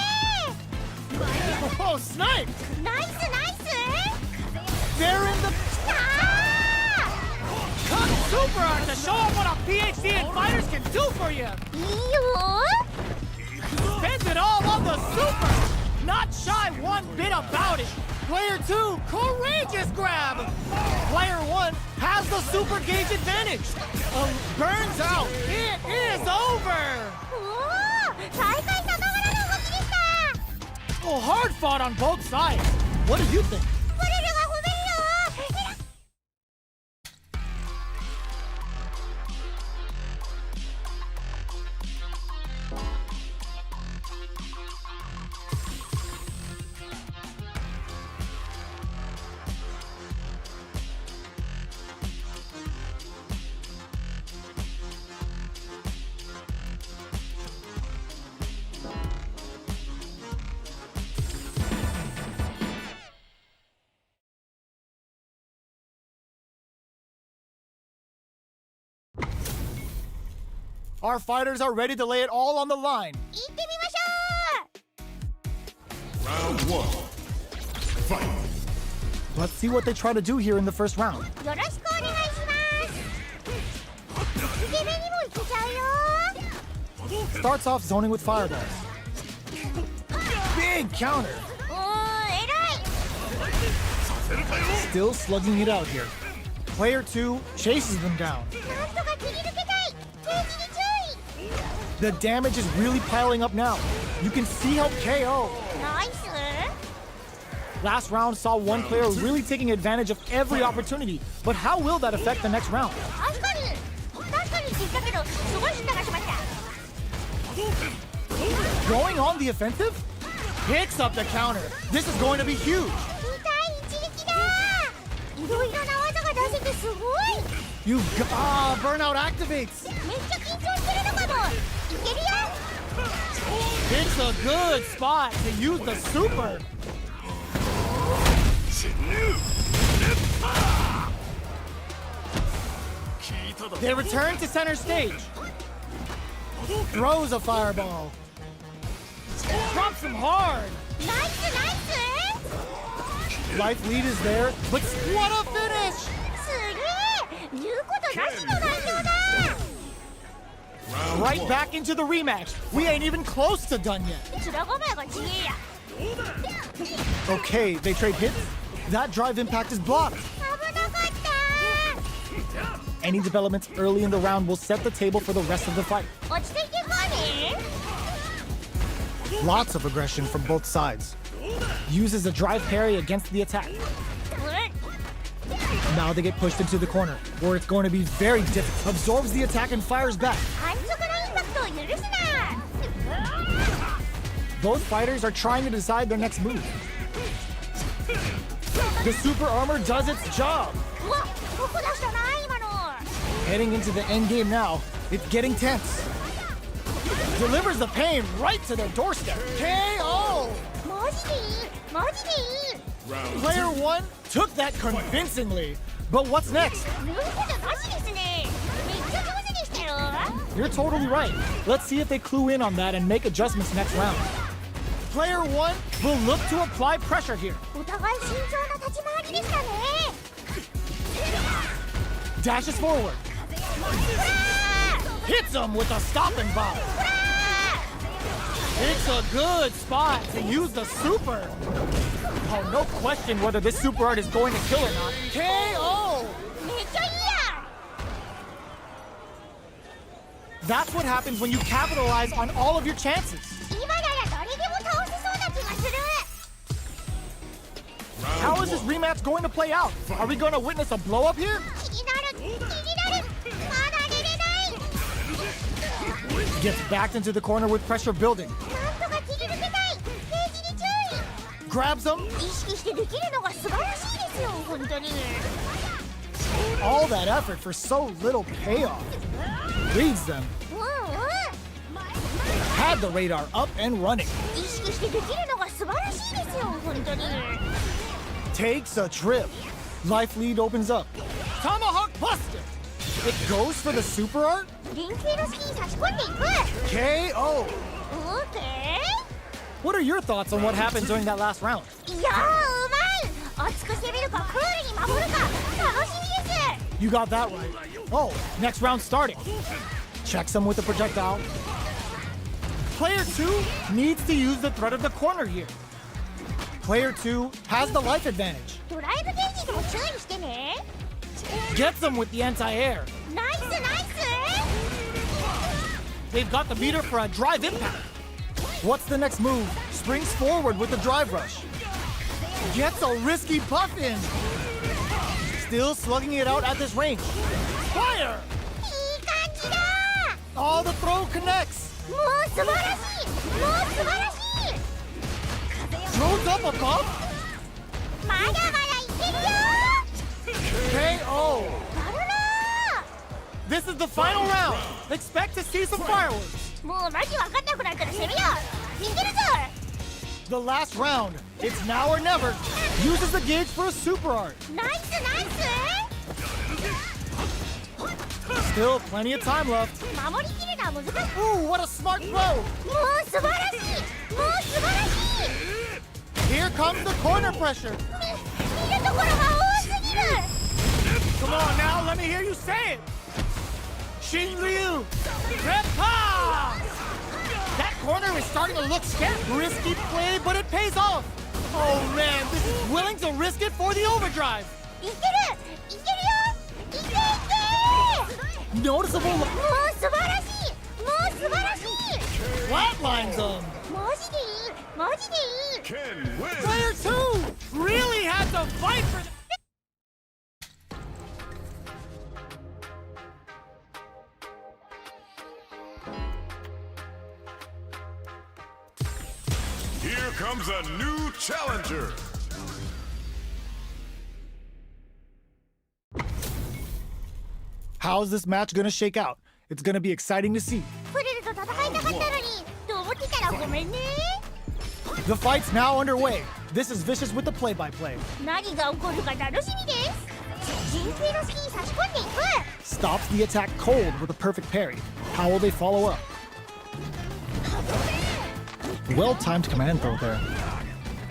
Speaker 5: Oh, snipe!
Speaker 2: ナイスナイス
Speaker 5: They're in the
Speaker 2: あ
Speaker 5: cut super art to show off what a PhD in fighters can do for you.
Speaker 2: ーいいよ
Speaker 5: Spends it all on the super. Not shy one bit about it. Player 2, courageous grab. Player 1 has the super gauge advantage. Burns out. It is over.
Speaker 2: おお大会さながらの動きでした
Speaker 5: Oh, hard fought on both sides. What do you think?
Speaker 2: プレルが褒めるよ
Speaker 5: Our fighters are ready to lay it all on the line.
Speaker 2: 行ってみましょ
Speaker 1: Round one. Fight.
Speaker 5: Let's see what they try to do here in the first round.
Speaker 2: うよろしくお願いしますイケメンにもいけちゃうよ
Speaker 5: Starts off zoning with fireballs. Big counter.
Speaker 2: おー偉い
Speaker 5: Still slugging it out here. Player 2 chases them down.
Speaker 2: なんとか切り抜けたいケージに注意
Speaker 5: The damage is really piling up now. You can see how KO.
Speaker 2: ナイス
Speaker 5: Last round saw one player really taking advantage of every opportunity. But how will that affect the next round?
Speaker 2: 確かにって言ったけどすごい失敗しました
Speaker 5: Going on the offensive? Picks up the counter. This is going to be huge.
Speaker 2: 痛い一撃だいろいろな技が出せてすごい
Speaker 5: You've got burnout activates.
Speaker 2: めっちゃ緊張してるのかもいけるよ
Speaker 5: It's a good spot to use the super. They return to center stage. Throws a fireball. Drops him hard.
Speaker 2: ナイスナイス
Speaker 5: Life lead is there, but what a finish!
Speaker 2: すげえ言うことなしの内容だ
Speaker 5: Right back into the rematch. We ain't even close to done yet.
Speaker 2: 面構えがちげえや
Speaker 5: Okay, they trade hits. That drive impact is blocked.
Speaker 2: 危なかった
Speaker 5: Any developments early in the round will set the table for the rest of the fight.
Speaker 2: 落ち着いていこうね
Speaker 5: Lots of aggression from both sides. Uses a drive parry against the attack.
Speaker 2: うん
Speaker 5: Now they get pushed into the corner, where it's going to be very difficult. Absorbs the attack and fires back.
Speaker 2: 反則のインパクトを許すな
Speaker 5: Both fighters are trying to decide their next move. The super armor does its job.
Speaker 2: うわどこ出したな今の
Speaker 5: Heading into the end game now, it's getting tense. Delivers the pain right to their doorstep. KO!
Speaker 2: マジでいいマジでいい
Speaker 5: Player 1 took that convincingly. But what's next?
Speaker 2: 言うことなしですねめっちゃ上手でしたよ
Speaker 5: You're totally right. Let's see if they clue in on that and make adjustments next round. Player 1 will look to apply pressure here.
Speaker 2: お互い慎重な立ち回りでしたね
Speaker 5: Dashes forward. Hits him with a stopping bomb. It's a good spot to use the super. Oh, no question whether this super art is going to kill or not. KO!
Speaker 2: めっちゃいいや
Speaker 5: That's what happens when you capitalize on all of your chances.
Speaker 2: 今なら誰でも倒せそうな気がする
Speaker 5: How is this rematch going to play out? Are we going to witness a blow up here?
Speaker 2: 気になる気になるまだ寝れない
Speaker 5: Gets backed into the corner with pressure building.
Speaker 2: なんとか切り抜けたいページに注
Speaker 5: Grabs him.
Speaker 2: 意意識してできるのが素晴らしいですよ本当に
Speaker 5: All that effort for so little payoff. Reads them.
Speaker 2: うんうん
Speaker 5: Had the radar up and running.
Speaker 2: 意識してできるのが素晴らしいですよ本当に
Speaker 5: Takes a trip. Life lead opens up. Tomahawk busted. It goes for the super art.
Speaker 2: 連携の隙に差し込んでいく
Speaker 5: KO.
Speaker 2: オーケ
Speaker 5: What are your thoughts on what happened during that last round?
Speaker 2: ーいやーうまい熱く攻めるかクールに守るか楽しみです
Speaker 5: You got that right. Oh, next round starting. Checks him with the projectile. Player 2 needs to use the threat of the corner here. Player 2 has the life advantage.
Speaker 2: ドライブゲージにも注意してね
Speaker 5: Gets him with the anti-air.
Speaker 2: ナイスナイス
Speaker 5: They've got the meter for a drive impact. What's the next move? Springs forward with the drive rush. Gets a risky buff in. Still slugging it out at this range. Fire!
Speaker 2: いい感じだ
Speaker 5: All the throw connects.
Speaker 2: もう素晴らしいもう素晴らしい
Speaker 5: Throws up a buff.
Speaker 2: まだまだいけるよ
Speaker 5: KO.
Speaker 2: やるな
Speaker 5: This is the final round. Expect to see some fireworks.
Speaker 2: もうマジわかんなくなったら攻めよういけるぞ
Speaker 5: The last round. It's now or never. Uses the gauge for a super art.
Speaker 2: ナイスナイ
Speaker 5: Still plenty of time left.
Speaker 2: ス守りきるのは難しい
Speaker 5: Ooh, what a smart throw.
Speaker 2: もう素晴らしいもう素晴らしい
Speaker 5: Here comes the corner pressure.
Speaker 2: 見るところが多すぎる
Speaker 5: Come on now, let me hear you say it. Shinryu. Repa. That corner is starting to look scary. Risky play, but it pays off. Oh man, this is willing to risk it for the overdrive.
Speaker 2: いけるいけるよいけいけ
Speaker 5: Noticeable
Speaker 2: もう素晴らしいもう素晴らしい
Speaker 5: flatlines them.
Speaker 2: マジでいいマジでいい
Speaker 1: Ken wins.
Speaker 5: Player 2 really had to fight for the...
Speaker 1: Here comes a new challenger.
Speaker 5: How's this match gonna shake out? It's gonna be exciting to see.
Speaker 2: フリルと戦いたかったのにと思ってたらごめんね
Speaker 5: The fight's now underway. This is Vicious with the play-by-play.
Speaker 2: 何が起こるか楽しみです人生の隙に差し込んでいく
Speaker 5: Stops the attack cold with a perfect parry. How will they follow up? Well-timed command throw there.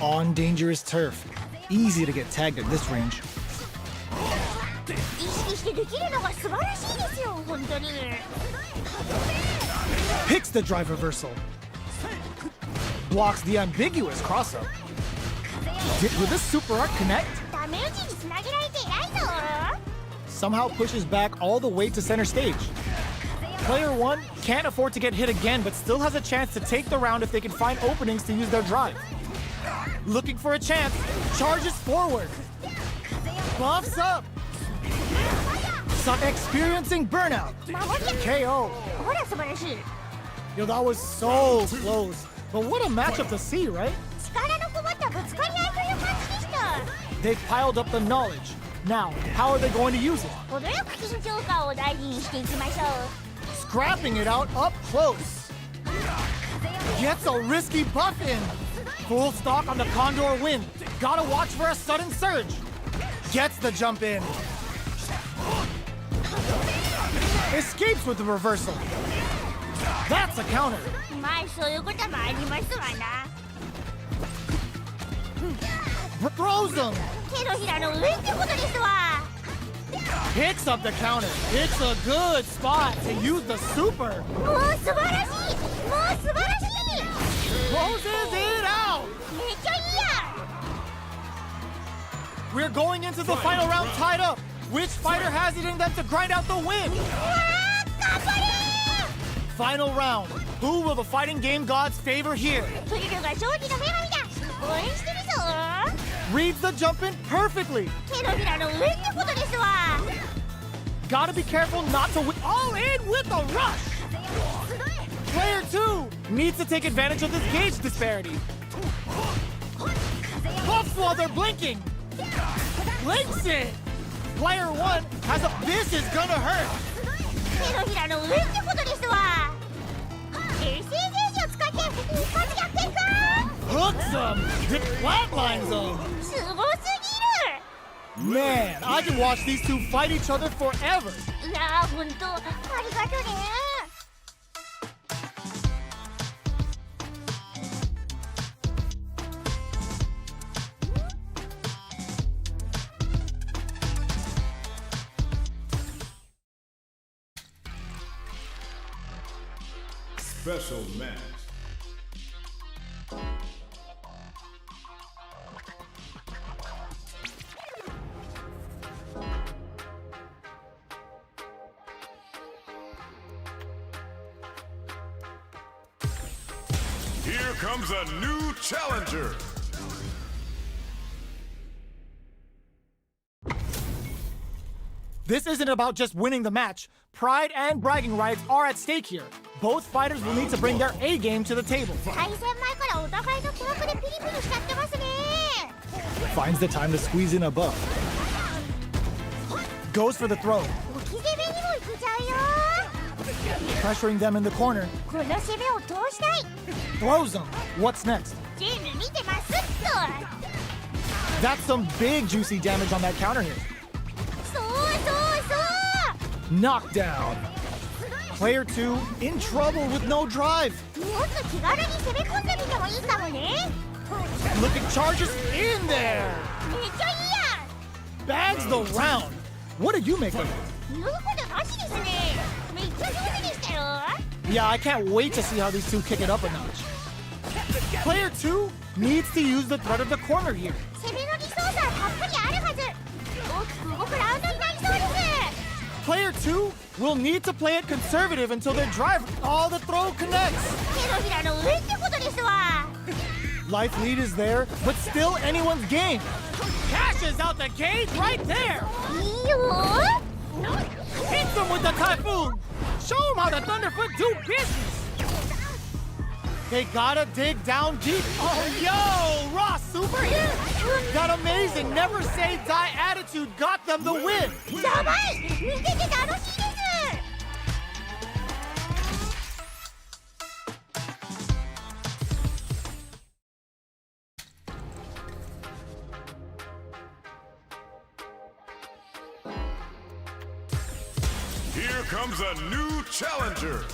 Speaker 5: On dangerous turf. Easy to get tagged at this range.
Speaker 2: 意識してできるのが素晴らしいですよ本当に
Speaker 5: Picks the drive reversal. Blocks the ambiguous cross-up. Will this super art connect?
Speaker 2: ダメージにつなげられて偉いぞ
Speaker 5: Somehow pushes back all the way to center stage. Player 1 can't afford to get hit again, but still has a chance to take the round if they can find openings to use their drive. Looking for a chance, charges forward. Buffs up. Experiencing burnout.
Speaker 2: 守り
Speaker 5: KO.
Speaker 2: ほら素晴らしい
Speaker 5: Yo, that was so close. But what a matchup to see, right?
Speaker 2: 力のこもったぶつかり合いという感じでした。
Speaker 5: They've piled up the knowledge. Now, how are they going to use it?
Speaker 2: 程よく緊張感を大事にしていきましょう。
Speaker 5: Scrapping it out up close. Gets a risky buff in. Full stock on the Condor win. Gotta watch for a sudden surge. Gets the jump in. Escapes with the reversal. That's a counter.
Speaker 2: まあそういうこともありますわな。
Speaker 5: Throws them.
Speaker 2: 手のひらの上ってことですわ。
Speaker 5: Picks up the counter. It's a good spot to use the super.
Speaker 2: もう素晴らしい。もう素晴らしい。
Speaker 5: Closes it out.
Speaker 2: めっちゃいいや。
Speaker 5: We're going into the final round tied up. Which fighter has it in them to grind out the win?
Speaker 2: うわー、頑張れ
Speaker 5: Final round. Who will the fighting game gods favor here?
Speaker 2: ー。フリルが勝利の女神だ。応援してるぞ。
Speaker 5: Reads the jump in perfectly.
Speaker 2: 手のひらの上ってことですわ。
Speaker 5: Gotta be careful not to all in with a rush. Player 2 needs to take advantage of this gauge disparity. Buffs while they're blinking. Blinks it. Player 1 has a this is gonna hurt.
Speaker 2: 手のひらの上ってことですわ。衛星ゲージを使って一発逆転か。
Speaker 5: Hooks them. Flatlines them.
Speaker 2: すごすぎる。
Speaker 5: Man, I can watch these two fight each other forever.
Speaker 2: いやー、ほんとありがとね。
Speaker 1: Special match. Here comes a new challenger.
Speaker 5: This isn't about just winning the match. Pride and bragging rights are at stake here. Both fighters will need to bring their A game to the table.
Speaker 2: 対戦前からお互いの気迫でピリピリしちゃってますね。
Speaker 5: Finds the time to squeeze in a buff. Goes for the throw,
Speaker 2: 置き攻めにもいけちゃうよ。
Speaker 5: pressuring them in the corner.
Speaker 2: この攻めを通したい。
Speaker 5: Throws them. What's next?
Speaker 2: 全部見てますっと。
Speaker 5: That's some big juicy damage on that counter hit.
Speaker 2: そうそうそう。
Speaker 5: Knockdown. Player 2 in trouble with no drive.
Speaker 2: もっと気軽に攻め込んでみてもいいかもね。
Speaker 5: Looking charges in there.
Speaker 2: めっちゃいいや。
Speaker 5: Bags the round. What did you make of it?
Speaker 2: 言うことなしですね。めっちゃ上手でしたよ。
Speaker 5: Yeah, I can't wait to see how these two kick it up a notch. Player 2 needs to use the threat of the corner here.
Speaker 2: 攻めのリソースはたっぷりあるはず。大きく動くラウンドになりそうです。
Speaker 5: Player 2 will need to play it conservative until their drive. Oh, the throw connects.
Speaker 2: 手のひらの上ってことですわ。
Speaker 5: Life lead is there, but still anyone's game. Cashes out the gauge right there.
Speaker 2: いいよ。
Speaker 5: Hits them with the typhoon. Show them how the Thunderfoot do business. They gotta dig down deep. Oh, yo, Ross super hit. That amazing never say die attitude got them the win.
Speaker 2: やばい。見てて楽しいです。
Speaker 1: Here comes a new challenger.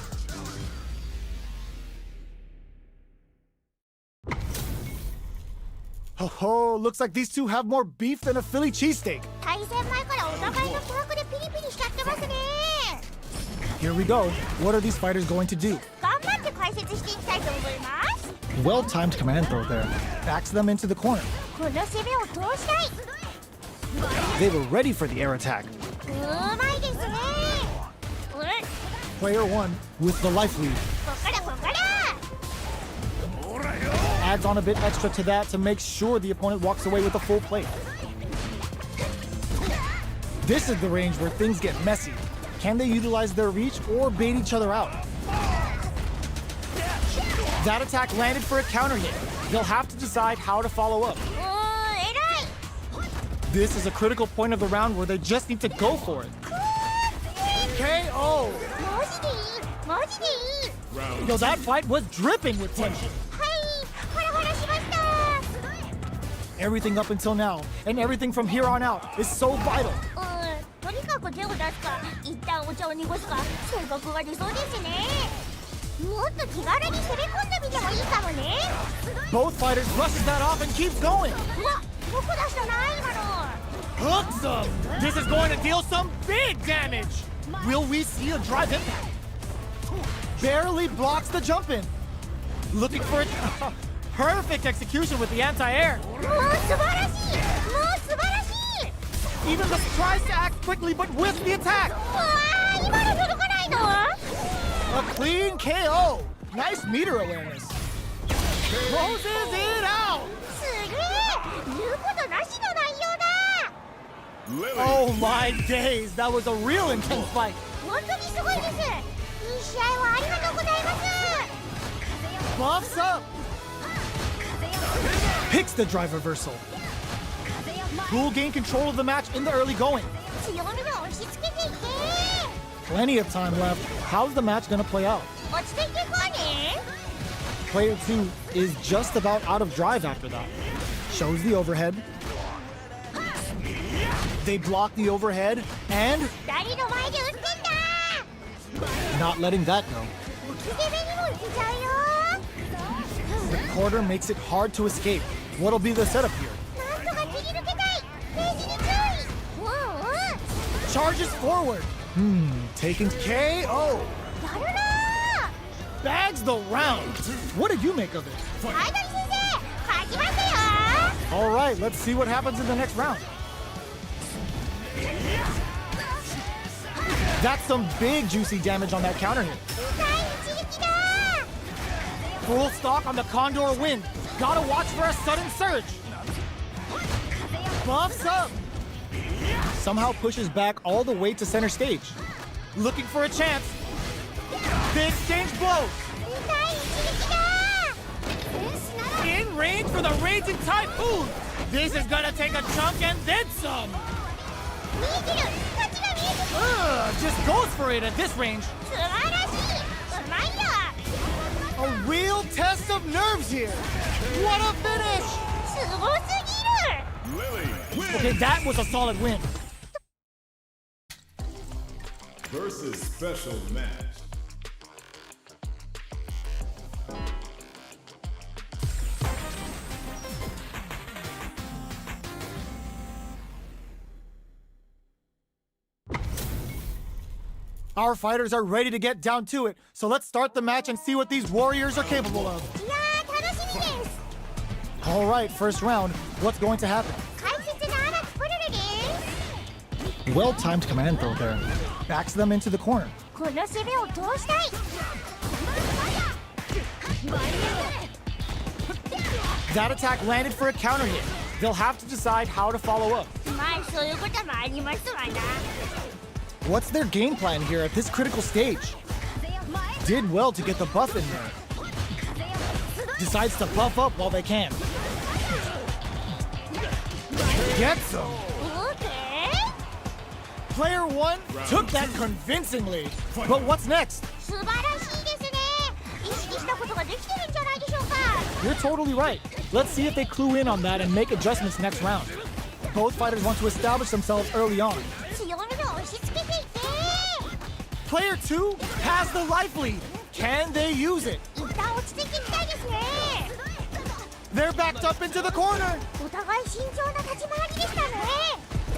Speaker 5: Oh, looks like these two have more beef than a Philly cheesesteak.
Speaker 2: 対戦前からお互いの気迫でピリピリしちゃってますね。
Speaker 5: Here we go. What are these fighters going to do?
Speaker 2: 頑張って解説していきたいと思います。
Speaker 5: Well-timed command throw there. Backs them into the corner.
Speaker 2: この攻めを通したい。
Speaker 5: They were ready for the air attack.
Speaker 2: うまいですね。
Speaker 5: Player 1 with the life lead.
Speaker 2: こっからこっから。
Speaker 5: Adds on a bit extra to that to make sure the opponent walks away with a full plate. This is the range where things get messy. Can they utilize their reach or bait each other out? That attack landed for a counter hit. They'll have to decide how to follow up.
Speaker 2: 偉い
Speaker 5: This is a critical point of the round where they just need to go for it. KO!
Speaker 2: マジでいいマジでいい
Speaker 5: Yo, that fight was dripping with tension.
Speaker 2: はいほらほらしました
Speaker 5: Everything up until now, and everything from here on out, is so vital.
Speaker 2: とにかく手を出すか一旦お茶を濁すか性格が理想ですねもっと気軽に攻め込んでみてもいいかもね
Speaker 5: Both fighters brushes that off and keeps going.
Speaker 2: うわどこ出したな今の
Speaker 5: Hooks him! This is going to deal some big damage! Will we see a drive impact? Barely blocks the jump in. Looking for it. Perfect execution with the anti-air.
Speaker 2: もう素晴らしいもう素晴らしい
Speaker 5: Even the tries to act quickly but with the attack.
Speaker 2: うわー今の届かないの
Speaker 5: A clean KO. Nice meter awareness. Closes it out.
Speaker 2: すげえ言うことなしの内容だ
Speaker 1: Lily.
Speaker 5: Oh my days. That was a real intense fight.
Speaker 2: 本当にすごいですいい試合をありがとうございます
Speaker 5: Buffs up. Picks the drive reversal. Who'll gain control of the match in the early going?
Speaker 2: 強みを押し付けていけ
Speaker 5: Plenty of time left. How's the match gonna play out?
Speaker 2: 落ち着いていこうね
Speaker 5: Player 2 is just about out of drive after that. Shows the overhead. They block the overhead and
Speaker 2: 誰の前で打ってんだ
Speaker 5: not letting that go.
Speaker 2: 置き攻めにもいけちゃうよ
Speaker 5: The quarter makes it hard to escape. What'll be the setup here?
Speaker 2: なんとか切り抜けたいページに注意
Speaker 5: Charges forward. Taking KO.
Speaker 2: やるな
Speaker 5: Bags the round. What did you make of it?
Speaker 2: アイドル先生勝ちましたよ
Speaker 5: All right, let's see what happens in the next round. That's some big juicy damage on that counter hit.
Speaker 2: 痛い一撃だ
Speaker 5: Full stock on the Condor win. Gotta watch for a sudden surge. Buffs up. Somehow pushes back all the way to center stage. Looking for a chance. They exchange blows.
Speaker 2: 痛い一撃だ
Speaker 5: In range for the Raging Typhoon. This is gonna take a chunk and then some.
Speaker 2: 見えてる勝ちが見えてる
Speaker 5: Just goes for it at this range.
Speaker 2: 素晴らしいうまいよ
Speaker 5: A real test of nerves here. What a finish.
Speaker 2: すごすぎる
Speaker 1: Lily wins.
Speaker 5: Okay, that was a solid win.
Speaker 1: Versus special match.
Speaker 5: Our fighters are ready to get down to it, so let's start the match and see what these warriors are capable of.
Speaker 2: いやー楽しみです
Speaker 5: All right, first round. What's going to happen?
Speaker 2: 解説の荒木プルルです
Speaker 5: Well-timed command throw there. Backs them into the corner.
Speaker 2: この攻めを通したい
Speaker 5: That attack landed for a counter hit. They'll have to decide how to follow up.
Speaker 2: まあそういうこともありますわな
Speaker 5: What's their game plan here at this critical stage? Did well to get the buff in there. Decides to buff up while they can. Gets them.
Speaker 2: オーケー
Speaker 5: Player 1 took that convincingly. But what's next?
Speaker 2: 素晴らしいですね意識したことができてるんじゃないでしょうか
Speaker 5: You're totally right. Let's see if they clue in on that and make adjustments next round. Both fighters want to establish themselves early on.
Speaker 2: 強みを押し付けていけ
Speaker 5: Player 2 has the life lead. Can they use it?
Speaker 2: 一旦落ち着いていきたいですね
Speaker 5: They're backed up into the corner.
Speaker 2: お互い慎重な立ち回りでしたね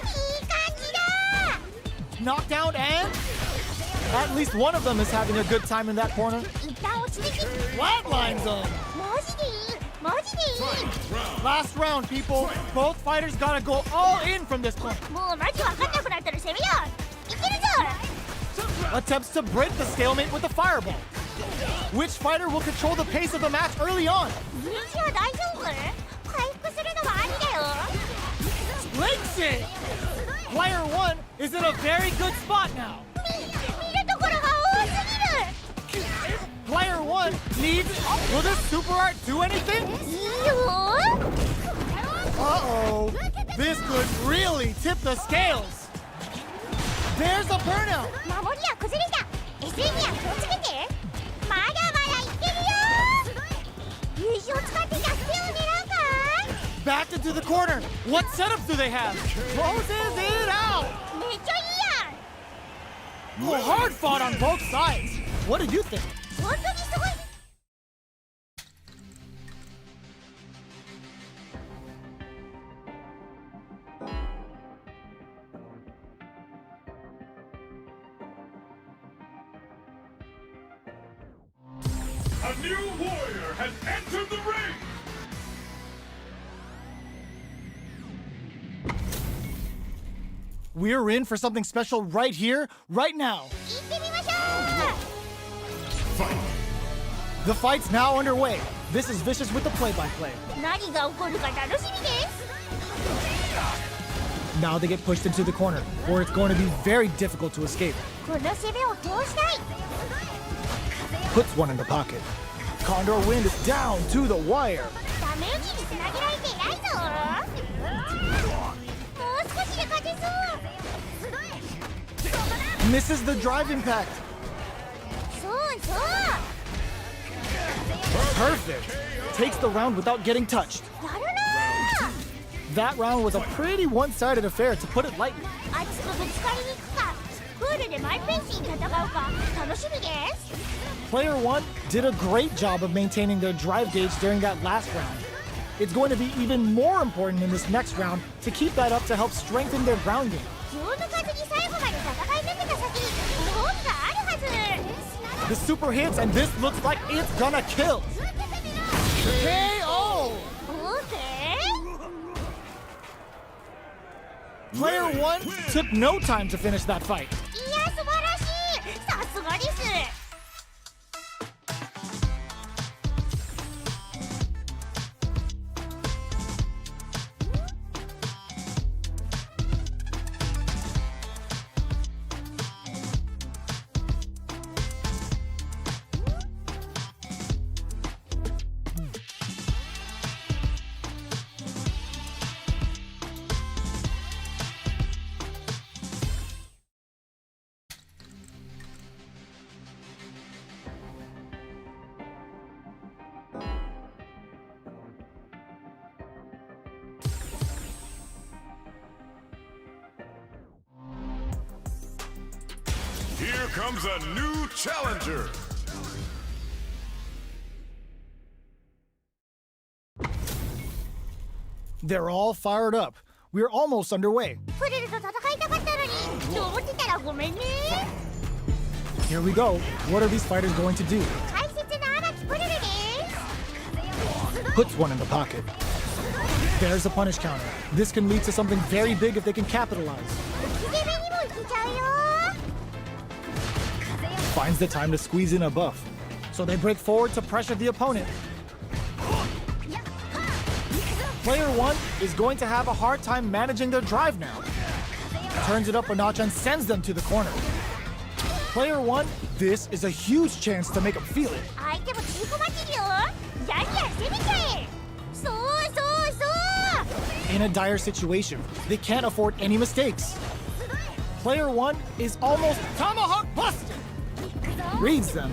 Speaker 2: いい感じだ
Speaker 5: Knockdown and at least one of them is having a good time in that corner.
Speaker 2: 一旦落ち着いて
Speaker 5: Flatlines them.
Speaker 2: マジでいいマジでいい
Speaker 5: Last round, people. Both fighters gotta go all in from this point.
Speaker 2: もうマジ分かんなくなったら攻めよういけるぞ
Speaker 5: Attempts to break the stalemate with a fireball. Which fighter will control the pace of the match early on?
Speaker 2: ユージは大丈夫回復するのもありだよ
Speaker 5: Links it. Player 1 is in a very good spot now.
Speaker 2: 見るところが多すぎる
Speaker 5: Player 1 needs Will this super art do anything?
Speaker 2: いいよ
Speaker 5: Uh-oh. This could really tip the scales. There's a burnout.
Speaker 2: 守りは崩れた SE には気をつけてまだまだいってるよ優勝使って逆転を狙うか
Speaker 5: Backed into the corner. What setups do they have? Closes it out.
Speaker 2: めっちゃいいやん
Speaker 5: Oh, hard fought on both sides. What did you think?
Speaker 2: 本当にすごい
Speaker 1: A new warrior has entered the ring!
Speaker 5: We're in for something special right here, right now.
Speaker 2: 行ってみましょ
Speaker 5: The fight's now underway. This is Vicious with the play-by-play.
Speaker 2: う何が起こるか楽しみです
Speaker 5: Now they get pushed into the corner, where it's going to be very difficult to escape.
Speaker 2: この攻めを通したい
Speaker 5: Puts one in the pocket. Condor Wind is down to the wire.
Speaker 2: ダメージにつなげられて偉いぞもう少しで勝てそう
Speaker 5: Misses the drive impact.
Speaker 2: そうそう
Speaker 5: Perfect. Takes the round without getting touched.
Speaker 2: やるな
Speaker 5: That round was a pretty one-sided affair, to put it lightly.
Speaker 2: 熱くぶつかりに行くかクールでマイペースに戦うか楽しみです
Speaker 5: Player 1 did a great job of maintaining their drive gauge during that last round. It's going to be even more important in this next round to keep that up to help strengthen their ground game.
Speaker 2: 気を抜かずに最後まで戦い抜けた先にご褒美があるはず
Speaker 5: The super hits, and this looks like it's gonna kill. KO!
Speaker 2: オーケ
Speaker 5: Player 1 took no time to finish that fight.
Speaker 2: ーいや素晴らしいさすがです
Speaker 1: Here comes a new challenger!
Speaker 5: They're all fired up. We're almost underway.
Speaker 2: プリルと戦いたかったのにと思ってたらごめんね
Speaker 5: Here we go. What are these fighters going to do?
Speaker 2: 解説の荒木プリルです
Speaker 5: Puts one in the pocket. There's a punish counter. This can lead to something very big if they can capitalize.
Speaker 2: 攻めにもいけちゃうよ
Speaker 5: Finds the time to squeeze in a buff. So they break forward to pressure the opponent. Player 1 is going to have a hard time managing their drive now. Turns it up a notch and sends them to the corner. Player 1, this is a huge chance to make them feel it.
Speaker 2: 相手も吸い込まってるよやんやん攻めちゃえそうそうそう
Speaker 5: In a dire situation, they can't afford any mistakes. Player 1 is almost tomahawk busted. Reads them.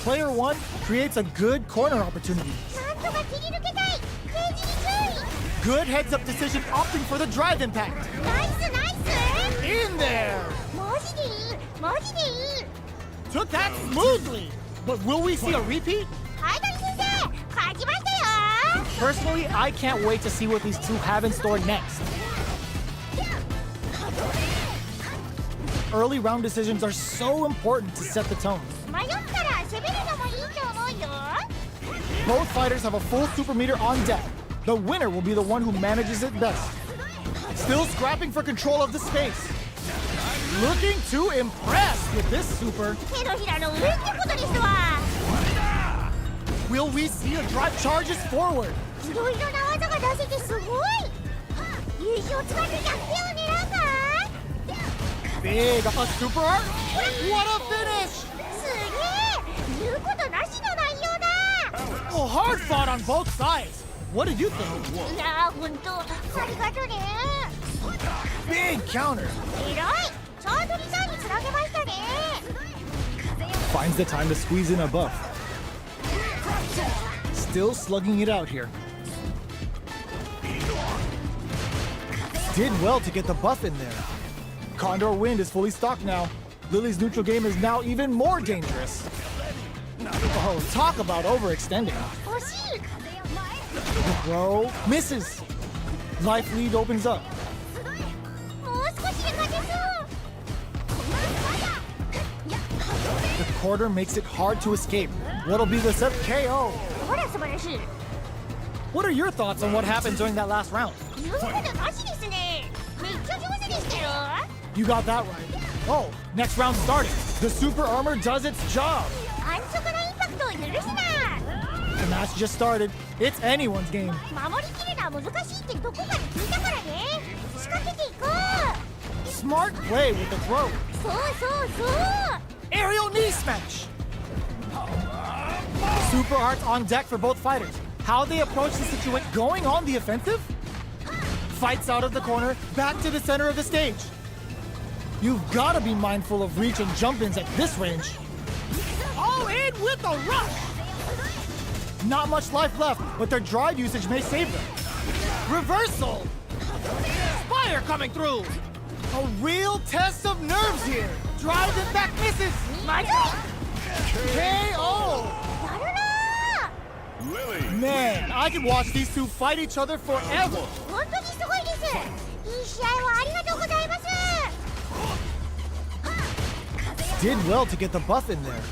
Speaker 5: Player 1 creates a good corner opportunity.
Speaker 2: なんとか切り抜けたいページに注
Speaker 5: Good heads-up decision opting for the drive impact.
Speaker 2: 意ナイスナイス
Speaker 5: In there!
Speaker 2: マジでいいマジでいい
Speaker 5: Took that smoothly. But will we see a repeat?
Speaker 2: ハイドリ先生勝ちましたよ
Speaker 5: Personally, I can't wait to see what these two have in store next. Early round decisions are so important to set the tone.
Speaker 2: 迷ったら攻めるのもいいと思うよ
Speaker 5: Both fighters have a full super meter on deck. The winner will be the one who manages it best. Still scrapping for control of the space. Looking to impress with this super.
Speaker 2: 手のひらの上ってことですわ
Speaker 5: Will we see a drive charges forward?
Speaker 2: いろいろな技が出せてすごい優勝使って逆転を狙うか
Speaker 5: Big, a super art? What a finish!
Speaker 2: すげえ言うことなしの内容だ
Speaker 5: fought on both sides. What did you think?
Speaker 2: いやー、ほんとありがとね。
Speaker 5: Big counter.
Speaker 2: 偉い。ちゃんとリターンにつなげましたね。
Speaker 5: Finds the time to squeeze in a buff. Still slugging it out here. Did well to get the buff in there. Condor Wind is fully stocked now. Lily's neutral game is now even more dangerous. Oh, talk about overextending.
Speaker 2: 惜しい。
Speaker 5: The throw misses. Life lead opens up.
Speaker 2: もう少しで勝てそう。
Speaker 5: The quarter makes it hard to escape. What'll be the set KO?
Speaker 2: ほら素晴らしい。
Speaker 5: What are your thoughts on what happened during that last round?
Speaker 2: 言うことなしですね。めっちゃ上手でしたよ。
Speaker 5: You got that right. Oh, next round starting. The super armor does its job.
Speaker 2: 安直なインパクトを許すな。
Speaker 5: The match just started. It's anyone's game.
Speaker 2: 守りきるのは難しいってどこかで聞いたからね。仕掛けていこう。
Speaker 5: Smart play with the throw.
Speaker 2: そうそうそう。
Speaker 5: Aerial knee smash. Super arts on deck for both fighters. How they approach the situation. Going on the offensive? Fights out of the corner, back to the center of the stage. You've got to be mindful of reach and jump-ins at this range. All in with a rush! Not much life left, but their drive usage may save them. Reversal! Fire coming through! A real test of nerves here! Drive impact misses!
Speaker 2: まずい。
Speaker 5: KO!
Speaker 2: やるな
Speaker 1: Lily.
Speaker 5: Man, I could watch these two fight each other forever!
Speaker 2: ー。本当にすごいです。いい試合をありがとうございます。
Speaker 5: Did well to get the buff in there.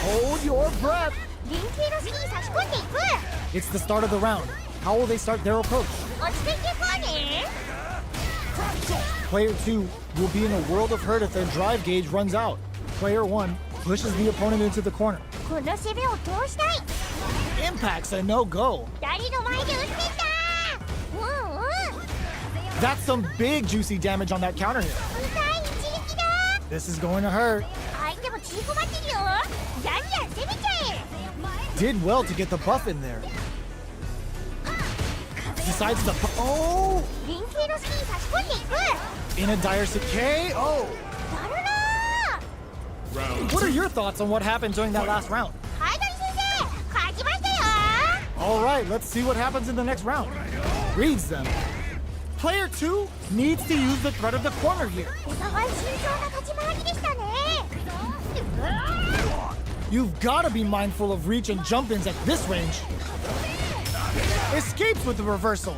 Speaker 5: Hold your breath!
Speaker 2: 連携の隙に差し込んでいく。
Speaker 5: It's the start of the round. How will they start their approach?
Speaker 2: 落ち着いていこうね。
Speaker 5: Player 2 will be in a world of hurt if their drive gauge runs out. Player 1 pushes the opponent into the corner.
Speaker 2: この攻めを通したい。
Speaker 5: Impact's a no-go.
Speaker 2: 二人の前で打っていった。うんうん。
Speaker 5: That's some big juicy damage on that counter hit.
Speaker 2: 痛い一撃だ。
Speaker 5: This is going to hurt.
Speaker 2: 相手も縮こまってるよ。じゃんじゃん攻めちゃえ。
Speaker 5: Did well to get the buff in there. Decides to oh!
Speaker 2: 連携の隙に差し込んでいく。
Speaker 5: In a dire KO!
Speaker 2: やるな
Speaker 5: What are your thoughts on what happened during that last round?
Speaker 2: ー。ハイドリ先生、勝ちましたよ。
Speaker 5: All right, let's see what happens in the next round. Reads them. Player 2 needs to use the threat of the corner here.
Speaker 2: お互い慎重な立ち回りでしたね。
Speaker 5: You've got to be mindful of reach and jump-ins at this range. Escapes with the reversal.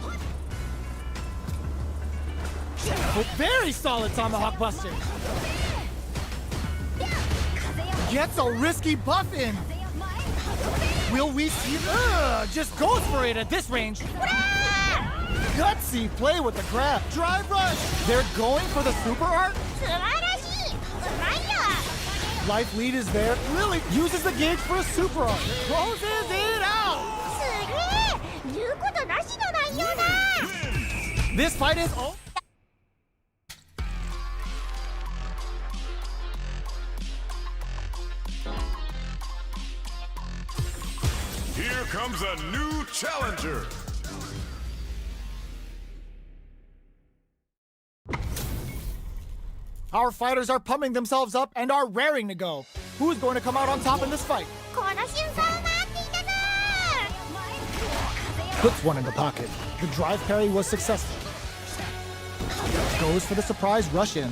Speaker 5: Very solid tomahawk buster. Gets a risky buff in. Will we see? Just goes for it at this range. Gutsy play with the grab. Drive rush. They're going for the super art.
Speaker 2: 素晴らしい。うまいよ。
Speaker 5: Life lead is there. Lily uses the gauge for a super art. Closes it out.
Speaker 2: すげえ。言うことなしの内容だ。
Speaker 5: This fight is over.
Speaker 1: Here comes a new challenger.
Speaker 5: Our fighters are pumping themselves up and are raring to go. Who's going to come out on top in this fight?
Speaker 2: この瞬間を待っていたぞ。
Speaker 5: Puts one in the pocket. The drive parry was successful. Goes for the surprise rush in.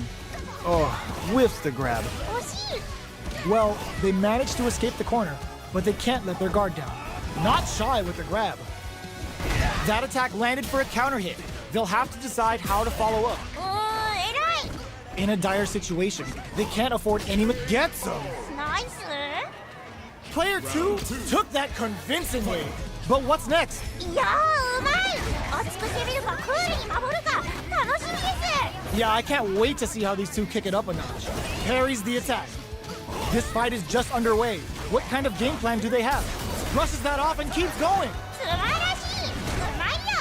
Speaker 5: Oh, whiffs the grab.
Speaker 2: 惜しい。
Speaker 5: Well, they managed to escape the corner, but they can't let their guard down. Not shy with the grab. That attack landed for a counter hit. They'll have to decide how to follow up.
Speaker 2: おー、偉い。
Speaker 5: In a dire situation, they can't afford any... Gets them!
Speaker 2: ナイス。
Speaker 5: Player 2 took that convincingly. But what's next?
Speaker 2: いやー、うまい。熱く攻めるかクールに守るか楽しみです。
Speaker 5: Yeah, I can't wait to see how these two kick it up a notch. Parries the attack. This fight is just underway. What kind of game plan do they have? Brushes that off and keeps going.
Speaker 2: 素晴らしい。うまいよ。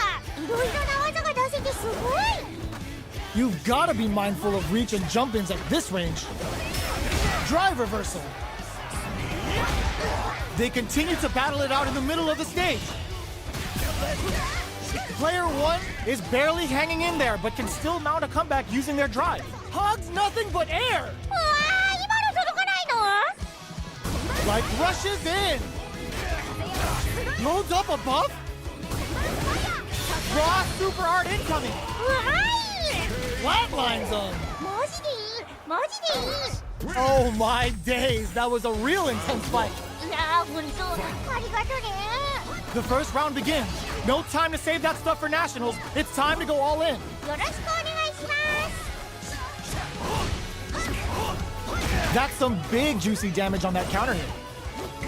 Speaker 2: いろいろな技が出せてすごい。
Speaker 5: You've got to be mindful of reach and jump-ins at this range. Drive reversal. They continue to battle it out in the middle of the stage. Player 1 is barely hanging in there, but can still mount a comeback using their drive. Hogs nothing but air!
Speaker 2: うわー、今の届かないの？
Speaker 5: Like rushes in! Loads up a buff? Raw super art incoming!
Speaker 2: うわーい！
Speaker 5: Flatlines them!
Speaker 2: マジでいいマジでいい
Speaker 5: Oh my days, that was a real intense fight.
Speaker 2: いやー、ブリトありがとね
Speaker 5: The first round begins. No time to save that stuff for nationals. It's time to go all in.
Speaker 2: よろしくお願いします
Speaker 5: That's some big juicy damage on that counter hit.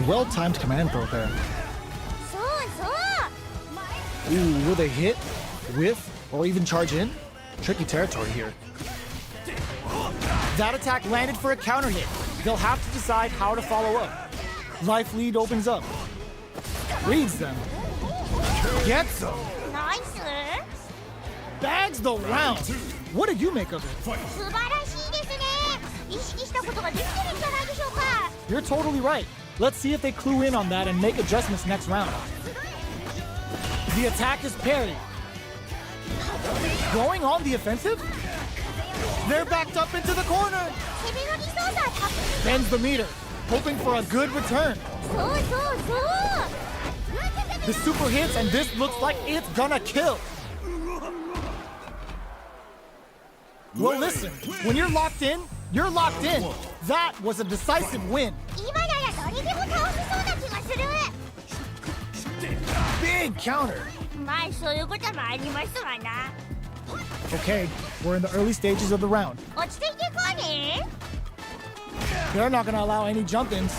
Speaker 5: Well-timed command throw there.
Speaker 2: そうそう
Speaker 5: Ooh, will they hit, whiff, or even charge in? Tricky territory here. That attack landed for a counter hit. They'll have to decide how to follow up. Life lead opens up. Reads them. Gets them.
Speaker 2: ナイス
Speaker 5: Bags the round. What did you make of it?
Speaker 2: 素晴らしいですね意識したことができてるんじゃないでしょうか
Speaker 5: You're totally right. Let's see if they clue in on that and make adjustments next round. The attack is parried. Going on the offensive? They're backed up into the corner.
Speaker 2: 攻めのリソースはたっぷ
Speaker 5: Bends the meter, hoping for a good return.
Speaker 2: りそうそうそう
Speaker 5: The super hits, and this looks like it's gonna kill. Well, listen, when you're locked in, you're locked in. That was a decisive win.
Speaker 2: 今なら誰でも倒せそうな気がする
Speaker 5: Big counter.
Speaker 2: まあそういうこともありますわな
Speaker 5: Okay, we're in the early stages of the round.
Speaker 2: 落ち着いていこうね
Speaker 5: They're not gonna allow any jump-ins.
Speaker 2: いつ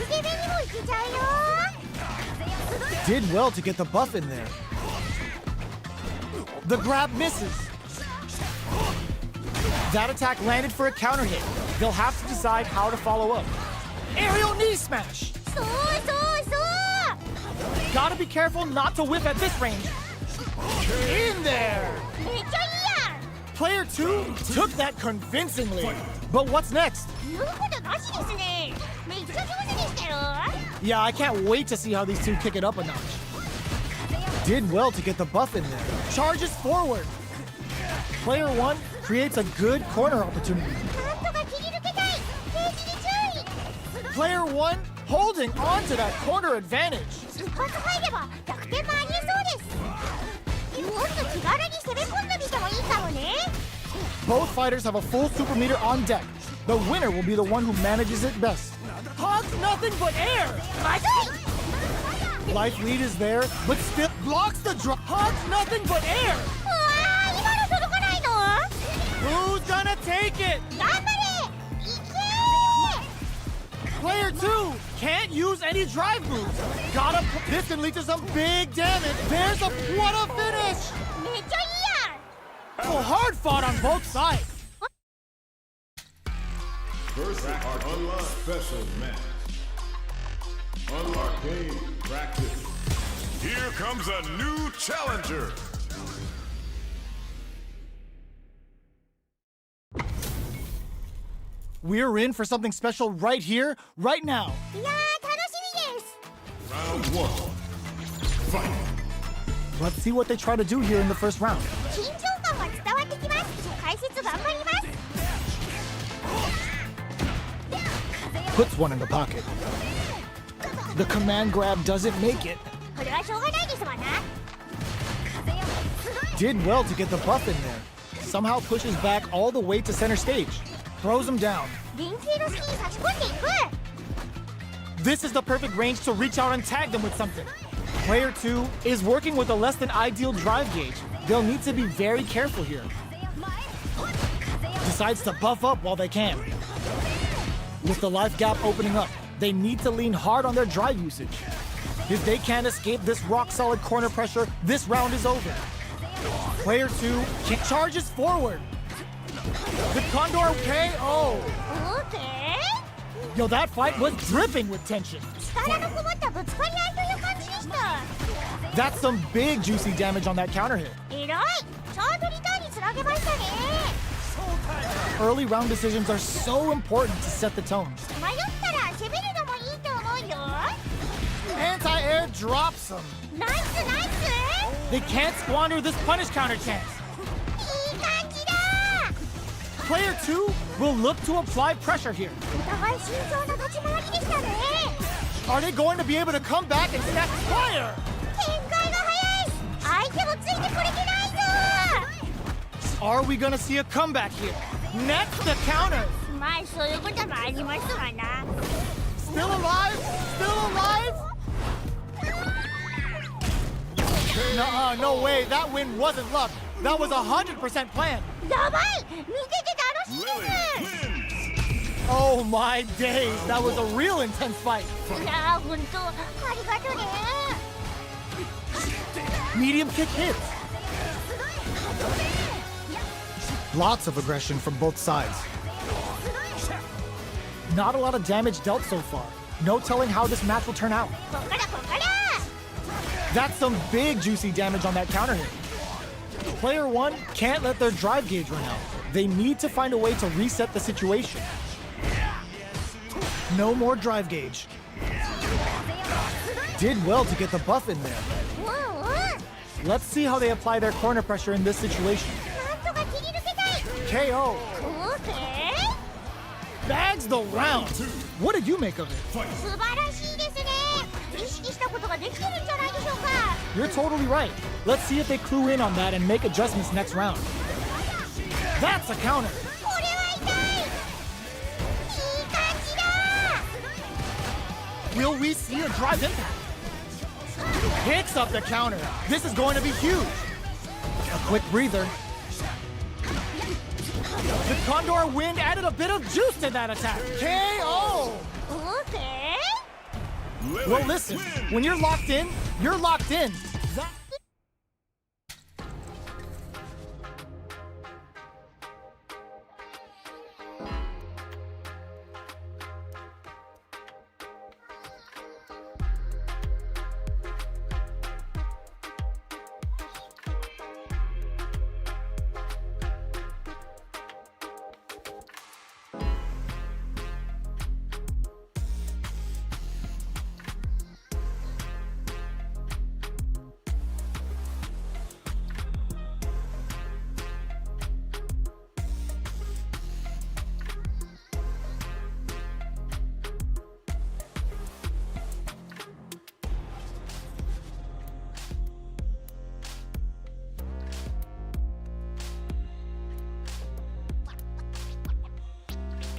Speaker 2: 攻めにもいけちゃうよ
Speaker 5: Did well to get the buff in there. The grab misses. That attack landed for a counter hit. They'll have to decide how to follow up. Aerial knee smash.
Speaker 2: そうそうそう
Speaker 5: Gotta be careful not to whip at this range. In there.
Speaker 2: めっちゃいいやん
Speaker 5: Player 2 took that convincingly. But what's next?
Speaker 2: 言うことなしですねめっちゃ上手でしたよ
Speaker 5: Yeah, I can't wait to see how these two kick it up a notch. Did well to get the buff in there. Charges forward. Player 1 creates a good corner opportunity.
Speaker 2: なんとか切り抜けたいページに注意
Speaker 5: Player 1 holding on to that corner advantage.
Speaker 2: 一発入れば逆転もありえそうですもっと気軽に攻め込んでみてもいいかもね
Speaker 5: Both fighters have a full super meter on deck. The winner will be the one who manages it best. Hogs nothing but air.
Speaker 2: まずい
Speaker 5: Life lead is there, but still blocks the drop. Hogs nothing but air.
Speaker 2: うわー今の届かないの
Speaker 5: Who's gonna take it?
Speaker 2: 頑張れいけ
Speaker 5: Player 2 can't use any drive moves. Gotta this can lead to some big damage. There's a what a finish.
Speaker 2: めっちゃいい
Speaker 5: So hard fought on both sides.
Speaker 1: Versus Unlock Special Match. Unlock Game Practice. Here comes a new challenger.
Speaker 5: We're in for something special right here, right now.
Speaker 2: やー楽しみです
Speaker 1: Round one. Fight.
Speaker 5: Let's see what they try to do here in the first round.
Speaker 2: 緊張感は伝わってきます解説頑張ります
Speaker 5: Puts one in the pocket. The command grab doesn't make it.
Speaker 2: これはしょうがないですわな
Speaker 5: Did well to get the buff in there. Somehow pushes back all the way to center stage. Throws him down.
Speaker 2: 連携の隙に差し込んでいく
Speaker 5: This is the perfect range to reach out and tag them with something. Player 2 is working with a less than ideal drive gauge. They'll need to be very careful here. Decides to buff up while they can. With the life gap opening up, they need to lean hard on their drive usage. If they can't escape this rock-solid corner pressure, this round is over. Player 2 charges forward. The Condor KO.
Speaker 2: オーケー
Speaker 5: Yo, that fight was dripping with tension.
Speaker 2: 力のこもったぶつかり合いという感じでした
Speaker 5: That's some big juicy damage on that counter hit.
Speaker 2: えらいちゃんとリターンにつなげましたね
Speaker 5: Early round decisions are so important to set the tone.
Speaker 2: 迷ったら攻めるのもいいと思う
Speaker 5: anti-air drops them.
Speaker 2: ナイスナイス
Speaker 5: They can't squander this punish counter chance.
Speaker 2: いい感じだ
Speaker 5: Player 2 will look to apply pressure here.
Speaker 2: お互い慎重な立ち回りでしたね
Speaker 5: Are they going to be able to come back and snap fire?
Speaker 2: 展開が早い相手もついてくれてないぞ
Speaker 5: Are we gonna see a comeback here? Next, the counter.
Speaker 2: まあそういうこともありますわな
Speaker 5: Still alive? Still alive? No way. That win wasn't luck. That was 100% planned.
Speaker 2: やばい見てて楽しい
Speaker 1: Lily
Speaker 2: で
Speaker 1: wins.
Speaker 5: Oh my days. That was a real intense fight.
Speaker 2: すいやーほんとありがとね
Speaker 5: Medium kick hits. Lots of aggression from both sides. Not a lot of damage dealt so far. No telling how this match will turn out.
Speaker 2: こっからこっから
Speaker 5: That's some big juicy damage on that counter hit. Player 1 can't let their drive gauge run out. They need to find a way to reset the situation. No more drive gauge. Did well to get the buff in there.
Speaker 2: うんうん
Speaker 5: Let's see how they apply their corner pressure in this situation.
Speaker 2: なんとか切り抜けたい
Speaker 5: KO.
Speaker 2: オーケー
Speaker 5: Bags the round. What did you make of it?
Speaker 2: 素晴らしいですね意識したことができてるんじゃないでしょうか
Speaker 5: You're totally right. Let's see if they clue in on that and make adjustments next round. That's a counter.
Speaker 2: これは痛いいい感じだ
Speaker 5: Will we see a drive impact? Picks up the counter. This is going to be huge. A quick breather. The Condor wind added a bit of juice to that attack. KO!
Speaker 2: オーケー
Speaker 1: Lily
Speaker 5: Well, listen,
Speaker 1: wins.
Speaker 5: when you're locked in, you're locked in.